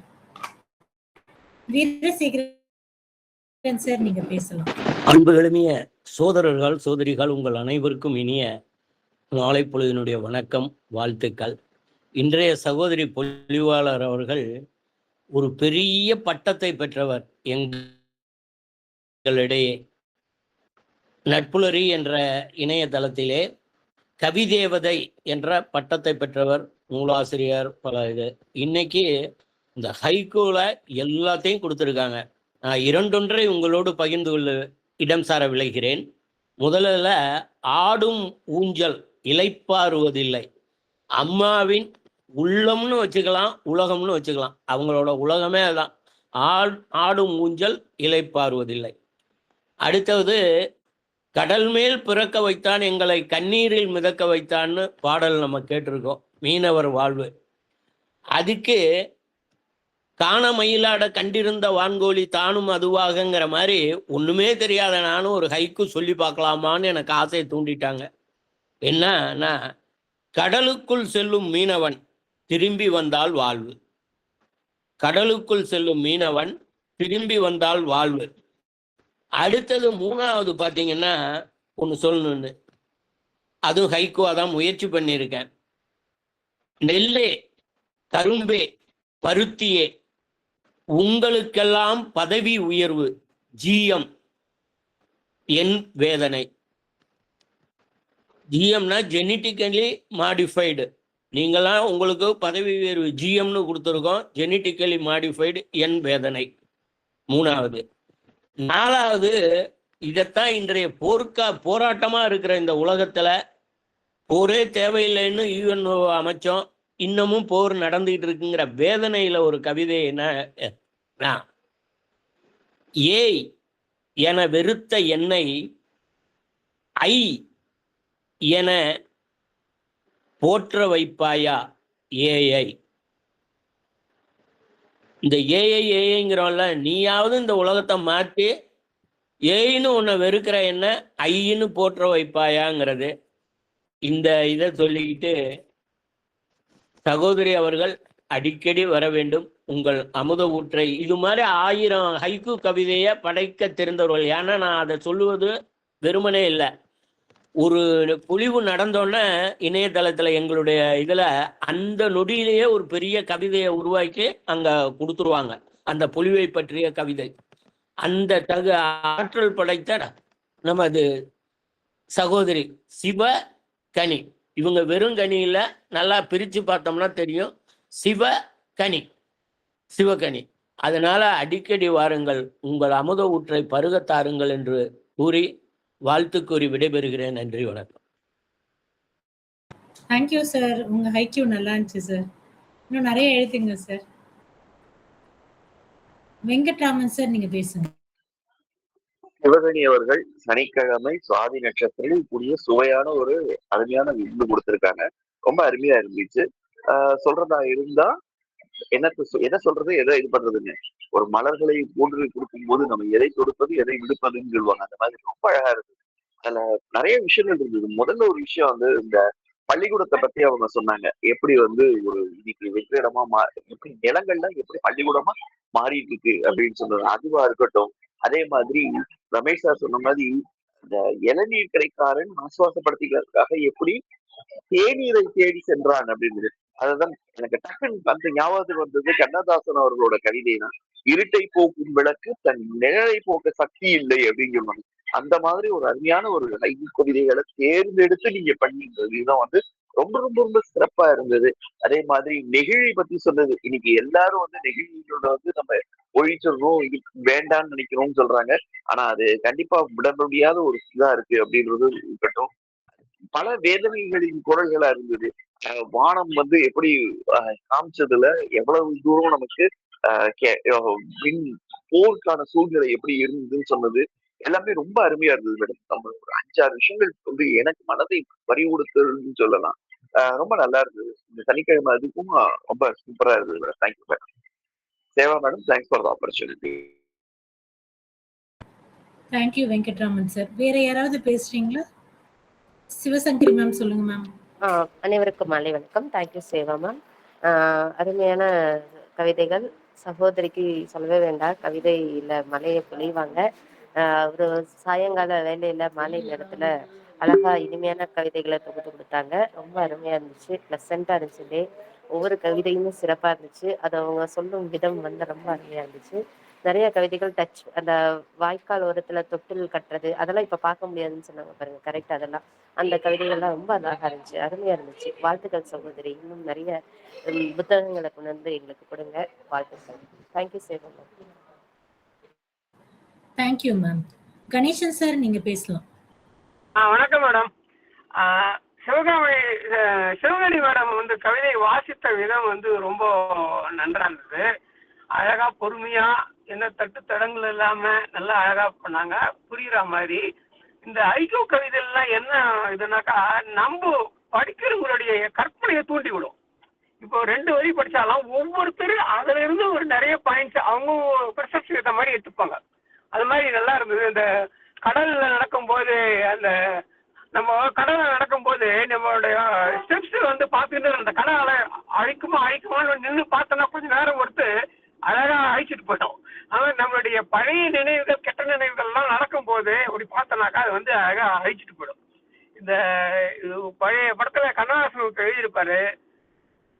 Veerasekaran sir, நீங்க பேசலாம். அன்புகளுமிய சோதரர்கள் சோதரிகள் உங்கள் அனைவருக்கும் இனிய நாளை பொழுதினுடைய வணக்கம், வாழ்த்துக்கள். இன்றைய சகோதரி பொழிவாளர் அவர்கள் ஒரு பெரிய பட்டத்தை பெற்றவர். எங்களிடையே நட்புலரி என்ற இணையதளத்திலே கவிதேவதை என்ற பட்டத்தை பெற்றவர், நூலாசிரியர், பல இது. இன்னைக்கு இந்த ஹைக்கூல எல்லாத்தையும் கொடுத்துருக்காங்க. நான் இரண்டொன்றை உங்களோடு பகிர்ந்து கொள்ள இடம் சார விளைகிறேன். முதல்ல ஆடும் ஊஞ்சல் இளைப்பாறுவதில்லை. அம்மாவின் உள்ளம்னு வச்சுக்கலாம், உலகம்னு வச்சுக்கலாம். அவங்களோட உலகமே அதுதான். ஆடும் ஊஞ்சல் இளைப்பாறுவதில்லை. அடுத்தது கடல் மேல் பிறக்க வைத்தான், எங்களை கண்ணீரில் மிதக்க வைத்தான்னு பாடல் நம்ம கேட்டிருக்கோம். மீனவர் வாழ்வு. அதுக்கு காண மயிலாட கண்டிருந்த வான்கோழி தானும் அதுவாகங்கிற மாதிரி ஒண்ணுமே தெரியாத நானும் ஒரு ஹைக்கூ சொல்லி பார்க்கலாமான்னு எனக்கு ஆசையை தூண்டிட்டாங்க. என்னன்னா, கடலுக்குள் செல்லும் மீனவன் திரும்பி வந்தால் வாழ்வு. கடலுக்குள் செல்லும் மீனவன் திரும்பி வந்தால் வாழ்வு. அடுத்தது மூணாவது பார்த்தீங்கன்னா ஒன்று சொல்லணும்னு, அதுவும் ஹைக்கூவா தான் முயற்சி பண்ணியிருக்கேன். நெல்லே, கரும்பே, பருத்தியே, உங்களுக்கெல்லாம் பதவி உயர்வு, ஜிஎம் என் வேதனை. ஜிஎம்னா ஜெனட்டிக்கலி மாடிஃபைடு. நீங்களாம் உங்களுக்கு பதவி உயர்வு ஜிஎம்னு கொடுத்துருக்கோம். ஜெனட்டிக்கலி மாடிஃபைடு என் வேதனை மூணாவது. நாலாவது, இதைத்தான் இன்றைய போராட்டமா இருக்கிற இந்த உலகத்துல போரே தேவையில்லைன்னு யூஎன் அமைச்சோம், இன்னமும் போர் நடந்துகிட்டு இருக்குங்கிற வேதனையில ஒரு கவிதை என்ன, ஏய் என வெறுத்த என்னை ஐ என போற்ற வைப்பாயா ஏஐ. இந்த ஏஐங்கிறவன்ல நீயாவது இந்த உலகத்தை மாற்றி ஏன்னு உன்னை வெறுக்கிற என்ன ஐன்னு போற்ற வைப்பாயாங்கிறது. இந்த இதை சொல்லிக்கிட்டு சகோதரி அவர்கள் அடிக்கடி வர வேண்டும். உங்கள் அமுத ஊற்றை இது மாதிரி 1000 ஹைக்கூ கவிதையை படைக்க தெரிந்தவர்கள். ஏன்னா நான் அதை சொல்லுவது வெறுமனே இல்லை. ஒரு பொழிவு நடந்தோன்னே இணையதளத்தில் எங்களுடைய இதில் அந்த நொடியிலேயே ஒரு பெரிய கவிதையை உருவாக்கி அங்கே கொடுத்துருவாங்க, அந்த பொழிவை பற்றிய கவிதை. அந்த ஆற்றல் படைத்த நமது சகோதரி சிவகனி. இவங்க வெறும் கனியில நல்லா பிரித்து பார்த்தோம்னா தெரியும், சிவகனி. அதனால அடிக்கடி வாருங்கள், உங்கள் அமுத ஊற்றை பருகத்தாருங்கள் என்று கூறி வாழ்த்து கூறி விடைபெறுகிறேன். நன்றி, வணக்கம். Thank you sir. உங்க ஹைக்யூ நல்லா இருந்துச்சு சார். இன்னும் நிறைய எழுதுங்க சார். வெங்கட்ராமன் சார், நீங்க பேசுங்க. சிவகணி அவர்கள் சனிக்கிழமை சுவாதி நட்சத்திரத்தில் கூடிய சுவையான ஒரு அருமையான விருந்து கொடுத்திருக்காங்க. ரொம்ப அருமையா இருந்துச்சு. சொல்றதா இருந்தா எதை சொல்றது, எதை இது பண்றதுன்னு, ஒரு மலர்களை போன்று கொடுக்கும் போது நம்ம எதை தொடுப்பது எதை விடுப்பதுன்னு சொல்லுவாங்க. அந்த மாதிரி ரொம்ப அழகா இருந்தது. அதுல நிறைய விஷயங்கள் இருந்தது. முதல்ல ஒரு விஷயம் வந்து இந்த பள்ளிக்கூடத்தை பத்தி அவங்க சொன்னாங்க. எப்படி வந்து ஒரு இன்னைக்கு வெற்றிடமா எப்படி நிலங்கள்லாம் எப்படி பள்ளிக்கூடமா மாறிட்டு இருக்கு அப்படின்னு சொன்னது அதுவா இருக்கட்டும். அதே மாதிரி ரமேஷ் சார் சொன்ன மாதிரி இந்த இளநீர் கடைக்காரன் ஆசுவாசப்படுத்திக்கிறதுக்காக எப்படி தேநீரை தேடி சென்றான் அப்படின்னு அதுதான் எனக்கு டக்குன்னு அந்த ஞாபகத்துக்கு வந்தது கண்ணதாசன் அவர்களோட கவிதை தான். இருட்டை போக்கும் விளக்கு தன் நிழலை போக்க சக்தி இல்லை அப்படின்னு சொல்லுவாங்க. அந்த மாதிரி ஒரு அருமையான ஒரு ஹைக்கூ கவிதைகளை தேர்ந்தெடுத்து நீங்க பண்ணிருந்தது இதுதான் வந்து ரொம்ப ரொம்ப ரொம்ப சிறப்பா இருந்தது. அதே மாதிரி நெகிழி பத்தி சொன்னது. இன்னைக்கு எல்லாரும் வந்து நெகிழியோட வந்து நம்ம ஒழிச்சிடணும், இது வேண்டாம்னு நினைக்கிறோம்னு சொல்றாங்க. ஆனா அது கண்டிப்பா விட முடியாத ஒரு இதா இருக்கு அப்படின்றது இருக்கட்டும். பல வேதனைகளின் குரல்களா இருந்தது. வானம் வந்து எப்படி காமிச்சதுல எவ்வளவு தூரம் நமக்கு போருக்கான சூழ்நிலை எப்படி இருந்ததுன்னு சொன்னது எல்லாமே ரொம்ப அருமையா இருந்தது மேடம். நம்ம ஒரு 5-6 விஷயங்கள் வந்து எனக்கு மனதை பறிகொடுத்ததுன்னு சொல்லலாம். ரொம்ப நல்லா இருந்தது. இந்த சனிக்கிழமை அதுக்கும் ரொம்ப சூப்பரா இருந்தது madam. Thank you madam. Seva madam, thanks for the opportunity. Thank you Venkatraman sir. வேற யாராவது பேசுறீங்களா? சிவசங்கரி மேம் சொல்லுங்க மேம். அனைவருக்கும் மாலை வணக்கம். Thank you Seva ma'am. அருமையான கவிதைகள். சகோதரிக்கு சொல்லவே வேண்டாம், கவிதையில மலையை பொழிவாங்க. ஒரு சாயங்கால வேலையில மாலை நேரத்துல அழகா இனிமையான கவிதைகளை தொகுத்து கொடுத்தாங்க. ரொம்ப அருமையா இருந்துச்சு, ப்ளசண்டா இருந்துச்சு டே. ஒவ்வொரு கவிதையுமே சிறப்பா இருந்துச்சு. அது அவங்க சொல்லும் விதம் வந்து ரொம்ப அருமையா இருந்துச்சு. நிறைய கவிதைகள் டச், அந்த வாய்க்கால் ஓரத்துல தொட்டில் கட்டுறது அதெல்லாம் இப்ப பார்க்க முடியாதுன்னு சொன்னாங்க பாருங்க, கரெக்ட். அதெல்லாம் அந்த கவிதைகள்லாம் ரொம்ப அழகா இருந்துச்சு, அருமையா இருந்துச்சு. வாழ்த்துக்கள் சகோதரி. இன்னும் நிறைய புத்தகங்களை கொண்டு வந்து எங்களுக்கு கொடுங்க. வாழ்த்துக்கள். Thank you Seva ma'am. Thank you ma'am. Ganesan sir நீங்க பேசலாம். வணக்கம் மேடம். சிவகணி மேடம் வந்து கவிதை வாசித்த விதம் வந்து ரொம்ப நன்றா இருந்தது. அழகா பொறுமையா, என்ன தட்டு தடங்கள் இல்லாம நல்லா அழகா பண்ணாங்க, புரியுற மாதிரி. இந்த ஐக்கிய கவிதைலாம் என்ன இதுனாக்கா, நம்ம படிக்கிறவங்களுடைய கற்பனையை தூண்டி விடும். இப்போ 2 வரி படிச்சாலும் ஒவ்வொருத்தரும் அதுல இருந்து ஒரு நிறைய பாயிண்ட்ஸ் அவங்க பெர்செப்ஷன் ஏற்ற மாதிரி எடுத்துப்பாங்க. அது மாதிரி நல்லா இருந்தது. இந்த கடல்ல நடக்கும்போது, அந்த நம்ம கடல்ல நடக்கும்போது நம்மளுடைய ஸ்டெப்ஸ் வந்து பார்த்துட்டு அந்த கடலை அழிக்குமான்னு நின்று பார்த்தோன்னா கொஞ்ச நேரம் பொறுத்து அழகா அழிச்சிட்டு போயிட்டோம். ஆனால் நம்மளுடைய பழைய நினைவுகள், கெட்ட நினைவுகள்லாம் நடக்கும்போது அப்படி பார்த்தோன்னாக்கா அது வந்து அழகா அழிச்சிட்டு போயிடும். இந்த பழைய படத்துல கண்ணதாசன் எழுதியிருப்பாரு,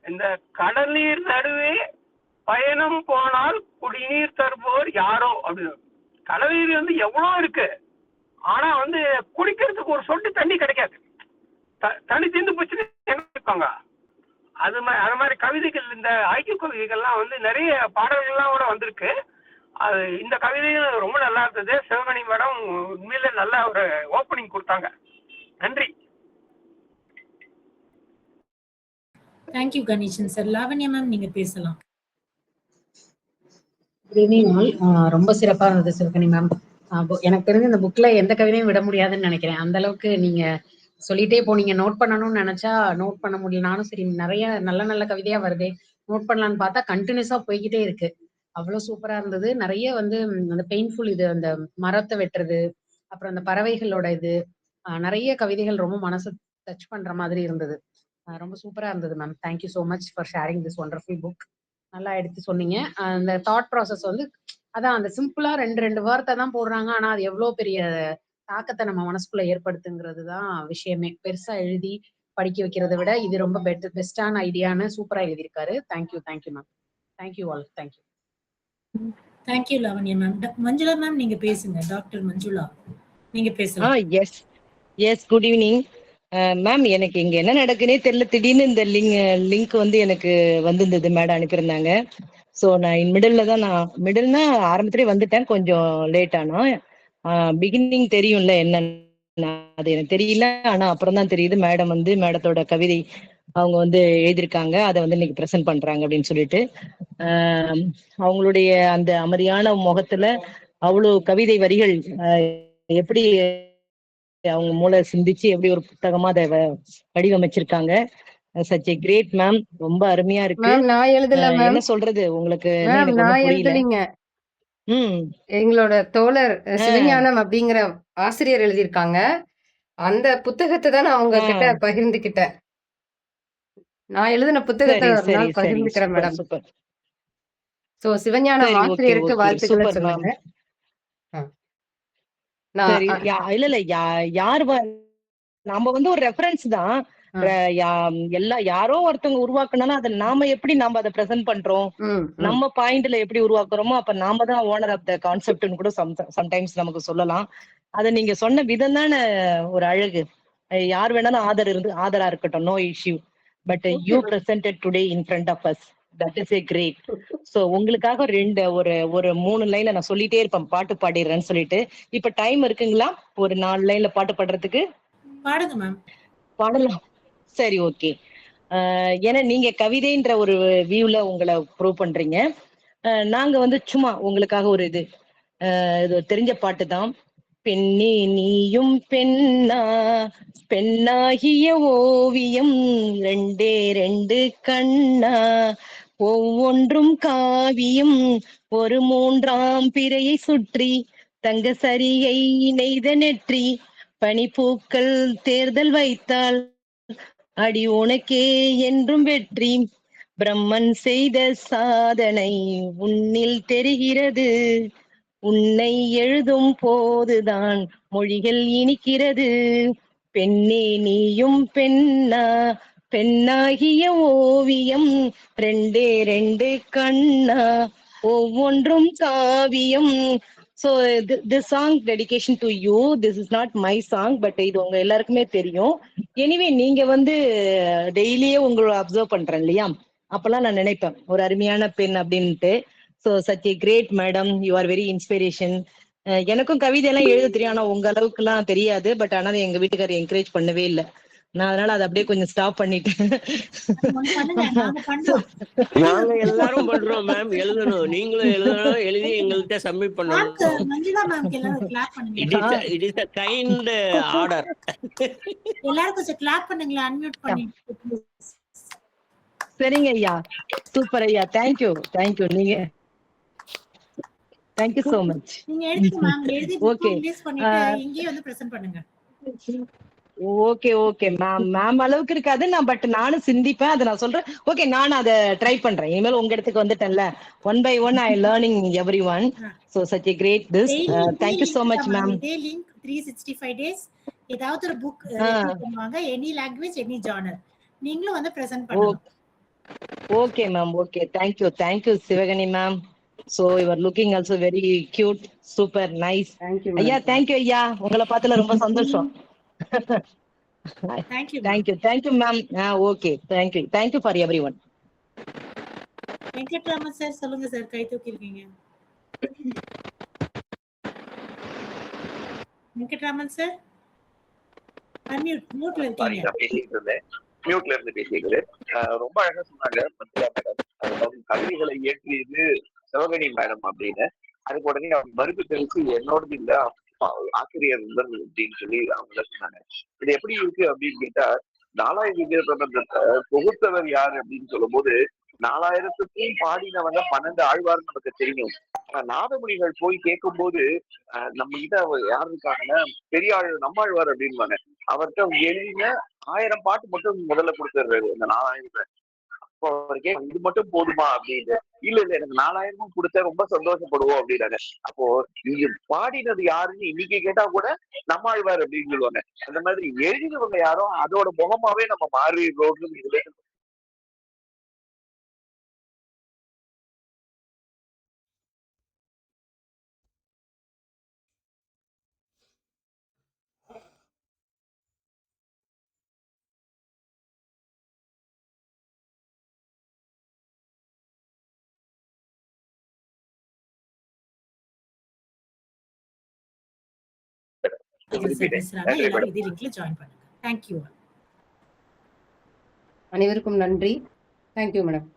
இந்த கடல் நீர் நடுவே பயணம் போனால் குடிநீர் தருவோர் யாரோ அப்படின்னு. கடல் நீர் வந்து எவ்வளோ இருக்கு, ஆனா வந்து குடிக்கிறதுக்கு ஒரு சொட்டு தண்ணி கிடைக்காது. தண்ணி தீர்ந்து போச்சுன்னு நினைப்பாங்க. அது மாதிரி கவிதைகள், இந்த ஐக்கிய கவிதைகள்லாம் வந்து நிறைய பாடல்கள்லாம் கூட வந்திருக்கு. அது இந்த கவிதையும் ரொம்ப நல்லா இருந்தது. சிவகணி மேடம் உண்மையில நல்ல ஒரு ஓப்பனிங் கொடுத்தாங்க. நன்றி. Thank you Ganesan sir. Lavanya ma'am நீங்க பேசலாம். Good evening all. ரொம்ப சிறப்பா இருந்தது சிவகணி மேம். எனக்கு தெரிஞ்ச இந்த புக்ல எந்த கவிதையும் விட முடியாதுன்னு நினைக்கிறேன். அந்த அளவுக்கு நீங்க சொல்லிட்டே போனீங்க. நோட் பண்ணணும்னு நினைச்சா நோட் பண்ண முடியல. நானும் சரி, நிறைய நல்ல நல்ல கவிதையா வருதே, நோட் பண்ணலான்னு பார்த்தா கண்டினியூஸா போய்கிட்டே இருக்கு. அவ்வளவு சூப்பரா இருந்தது. நிறைய வந்து அந்த பெயின்ஃபுல் இது, அந்த மரத்தை வெட்டுறது, அப்புறம் அந்த பறவைகளோட இது, நிறைய கவிதைகள் ரொம்ப மனசு டச் பண்ற மாதிரி இருந்தது. ரொம்ப சூப்பரா இருந்தது ma'am. Thank you so much for sharing this wonderful book. நல்லா எடுத்து சொன்னீங்க. அந்த தாட் ப்ராசஸ் வந்து அதான், அந்த சிம்பிளா 2 வார்த்தை தான் போடுறாங்க. ஆனா அது எவ்வளவு பெரிய தாக்கத்தை நம்ம மனசுக்குள்ள ஏற்படுத்துங்கிறது தான் விஷயமே. பெருசா எழுதி படிக்க வைக்கிறதை விட இது ரொம்ப பெஸ்டான ஐடியான்னு சூப்பரா எழுதியிருக்காரு. Thank you ma'am. Thank you all. Thank you. Thank you Lavanya ma'am. Manjula ma'am நீங்க பேசுங்க. டாக்டர் மஞ்சுளா நீங்க பேசலாம். Yes good evening ma'am. எனக்கு இங்க என்ன நடக்குன்னே தெரியல. திடீர்னு இந்த லிங்க் வந்து எனக்கு வந்திருந்தது, மேடம் அனுப்பியிருந்தாங்க. ஸோ நான் மிடில்னா ஆரம்பத்திலே வந்துட்டேன், கொஞ்சம் லேட் ஆனா. பிகினிங் தெரியும்ல என்னன்னு, அது எனக்கு தெரியல. ஆனா அப்புறம் தான் தெரியுது மேடம் வந்து மேடத்தோட கவிதை அவங்க வந்து எழுதியிருக்காங்க, அதை வந்து இன்னைக்கு ப்ரெசென்ட் பண்றாங்க அப்படின்னு சொல்லிட்டு. அவங்களுடைய அந்த அமைதியான முகத்துல அவ்வளவு கவிதை வரிகள் எப்படி அவங்க மூளை சிந்திச்சு எப்படி ஒரு புத்தகமா அதை வடிவமைச்சிருக்காங்க. Such a great ma'am. ரொம்ப அருமையா இருக்கு. நான் எழுதல மேம். என்ன சொல்றது உங்களுக்கு, நான் எழுதலீங்க. எங்களோட தோழர் சிவஞானம் அப்படிங்கிற ஆசிரியர் எழுதியிருக்காங்க. அந்த புத்தகத்தை தான் நான் அவங்க கிட்ட பகிர்ந்துக்கிட்டேன். நான் எழுதின புத்தகத்தை ஒரு நாள் பகிர்ந்துக்கிறேன் மேடம். சூப்பர். சோ சிவஞானம் ஆசிரியருக்கு வாழ்த்துக்களை சொல்லுங்க. இல்ல யார், நாம வந்து ஒரு ரெஃபரன்ஸ் தான். யாரோ ஒருத்தவங்க உருவாக்குனா அதை நாம எப்படி அதை பிரசன்ட் பண்றோம், நம்ம பாயிண்ட்ல எப்படி உருவாக்குறோமோ அப்ப நாம தான் ஓனர் ஆஃப் த கான்செப்ட்னு கூட சம்டைம்ஸ் நமக்கு சொல்லலாம். அதை நீங்க சொன்ன விதம் தானே ஒரு அழகு. யார் வேணாலும் ஆதரா இருக்கட்டும், no issue. But you presented today in front of us, that is a great. So உங்களுக்காக ஒரு 3 லைன்ல நான் சொல்லிட்டே இருப்பேன், பாட்டு பாடிடுறேன்னு சொல்லிட்டு. இப்ப டைம் இருக்குங்களா ஒரு 4 லைன்ல பாட்டு பாடுறதுக்கு? பாடுங்க மேம். பாடலாம், சரி ஓகே. ஏன்னா நீங்க கவிதைன்ற ஒரு வியூல உங்களை ப்ரூவ் பண்றீங்க. நாங்க சும்மா உங்களுக்காக ஒரு இது தெரிஞ்ச பாட்டு தான். பெண்ணே நீயும் பெண்ணா, பெண்ணாகிய ஓவியம் 2 கண்ணா, ஒவ்வொன்றும் காவியம் ஒரு 3ஆம் பிறையை சுற்றி, தங்க சரிகை நெய்த நெற்றி, பனிப்பூக்கள் தேர்தல் வைத்தால் அடி உனக்கே என்றும் வெற்றி, பிரம்மன் செய்த சாதனை உன்னில் தெரிகிறது, உன்னை எழுதும் போதுதான் மொழிகள் இனிக்கிறது, பெண்ணே நீயும் பெண்ணா, பெண்ணாகிய ஓவியம் 2 கண்ணா, ஒவ்வொன்றும் காவியம். So this song dedication to you. This is not my song, but இது உங்க எல்லாருக்குமே தெரியும். எனிவே நீங்க டெய்லியே உங்களை அப்சர்வ் பண்றேன் இல்லையா, அப்பெல்லாம் நான் நினைப்பேன் ஒரு அருமையான பெண் அப்படின்ட்டு. So such a great madam, you are very inspiration. எனக்கும் கவிதை எல்லாம் எழுத தெரியும், ஆனா உங்க அளவுக்கு எல்லாம் தெரியாது. பட் ஆனா எங்க வீட்டுக்காரர் என்கரேஜ் பண்ணவே இல்லை, நான் அதனால அதை அப்படியே கொஞ்சம் ஸ்டாப் பண்ணிட்டேன். நாங்க எல்லாரும் பண்றோம் மேம், எழுதணும், நீங்களும் எழுதணும், எழுதி எங்கள்கிட்ட சப்மிட் பண்ணணும். It is a kind order. எல்லாருக்கும் கிளாப் பண்ணுங்களா, அன்மியூட் பண்ணி. சரிங்க ஐயா, சூப்பர் ஐயா, தேங்க்யூ நீங்க தேங்க்யூ சோ மச். நீங்க எழுதுங்க மேம், எழுதி ரிலீஸ் பண்ணிட்டு இங்கே பிரசன்ட் பண்ணுங்க. ஓகே மேம் அளவுக்கு இருக்காது நான், பட் நானும் சிந்திப்பேன், அதை நான் சொல்றேன். ஓகே, நான் அதை ட்ரை பண்றேன். இனிமேல் உங்க இடத்துக்கு வந்துட்டேன்ல, 1 by 1 I learning everyone. So such a great this. Thank you so much ma'am. இதே லிங்க் 365 days ஏதாவது ஒரு புக் பண்ணுவாங்க, எனி லாங்குவேஜ் எனி ஜானர், நீங்களும் பிரசன்ட் பண்ணுங்க. Okay ma'am, okay, thank you Sivagani ma'am. So you are looking also very cute, super nice. ஐயா thank you ஐயா, உங்களை பார்த்ததுல ரொம்ப சந்தோஷம். Thank you ma'am. Okay, thank you for everyone. Venkatraman sir சொல்லுங்க சார், கை தூக்கி இருக்கீங்க. வெங்கட்ராமன் சார் மியூட்ல இருக்கீங்க. மியூட்ல இருந்து பேசிக்கிறேன். ரொம்ப அழகா சொன்னாங்க மந்திரா மேடம், அதாவது கவிதைகளை இயற்றியது சிவகணி மேடம் அப்படின்னு. அதுக்கு உடனே அவங்க மறுப்பு தெரிவித்து என்னோடது இல்ல ஆசிரியர் அப்படின்னு சொல்லி அவங்க சொன்னாங்க. இது எப்படி இருக்கு அப்படின்னு கேட்டா, 4000 பிரபந்தத்தை தொகுத்தவர் யாரு அப்படின்னு சொல்லும் போது 4000க்கும் பாடினவங்க 12 ஆழ்வார் நமக்கு தெரியும். ஆனா நாதமுனிகள் போய் கேட்கும் போது நம்ம கிட்ட யாரு இருக்காங்கன்னா பெரியாள் நம்மாழ்வார் அப்படின்வாங்க. அவர்கிட்ட எழுதின 1000 பாட்டு மட்டும் முதல்ல கொடுத்துடுறாரு இந்த 4000. அப்போ அவருக்கே இது மட்டும் போதுமா அப்படின்னு, இல்ல எனக்கு 4000 கொடுத்த ரொம்ப சந்தோஷப்படுவோம் அப்படின்னாங்க. அப்போ நீங்க பாடினது யாருன்னு இன்னைக்கு கேட்டா கூட நம்மாழ்வார் அப்படின்னு சொல்லுவாங்க. அந்த மாதிரி எழுதினவங்க யாரோ அதோட முகமாவே நம்ம மாறிடுறோம். இதுல அனைவருக்கும் நன்றி. Thank you madam.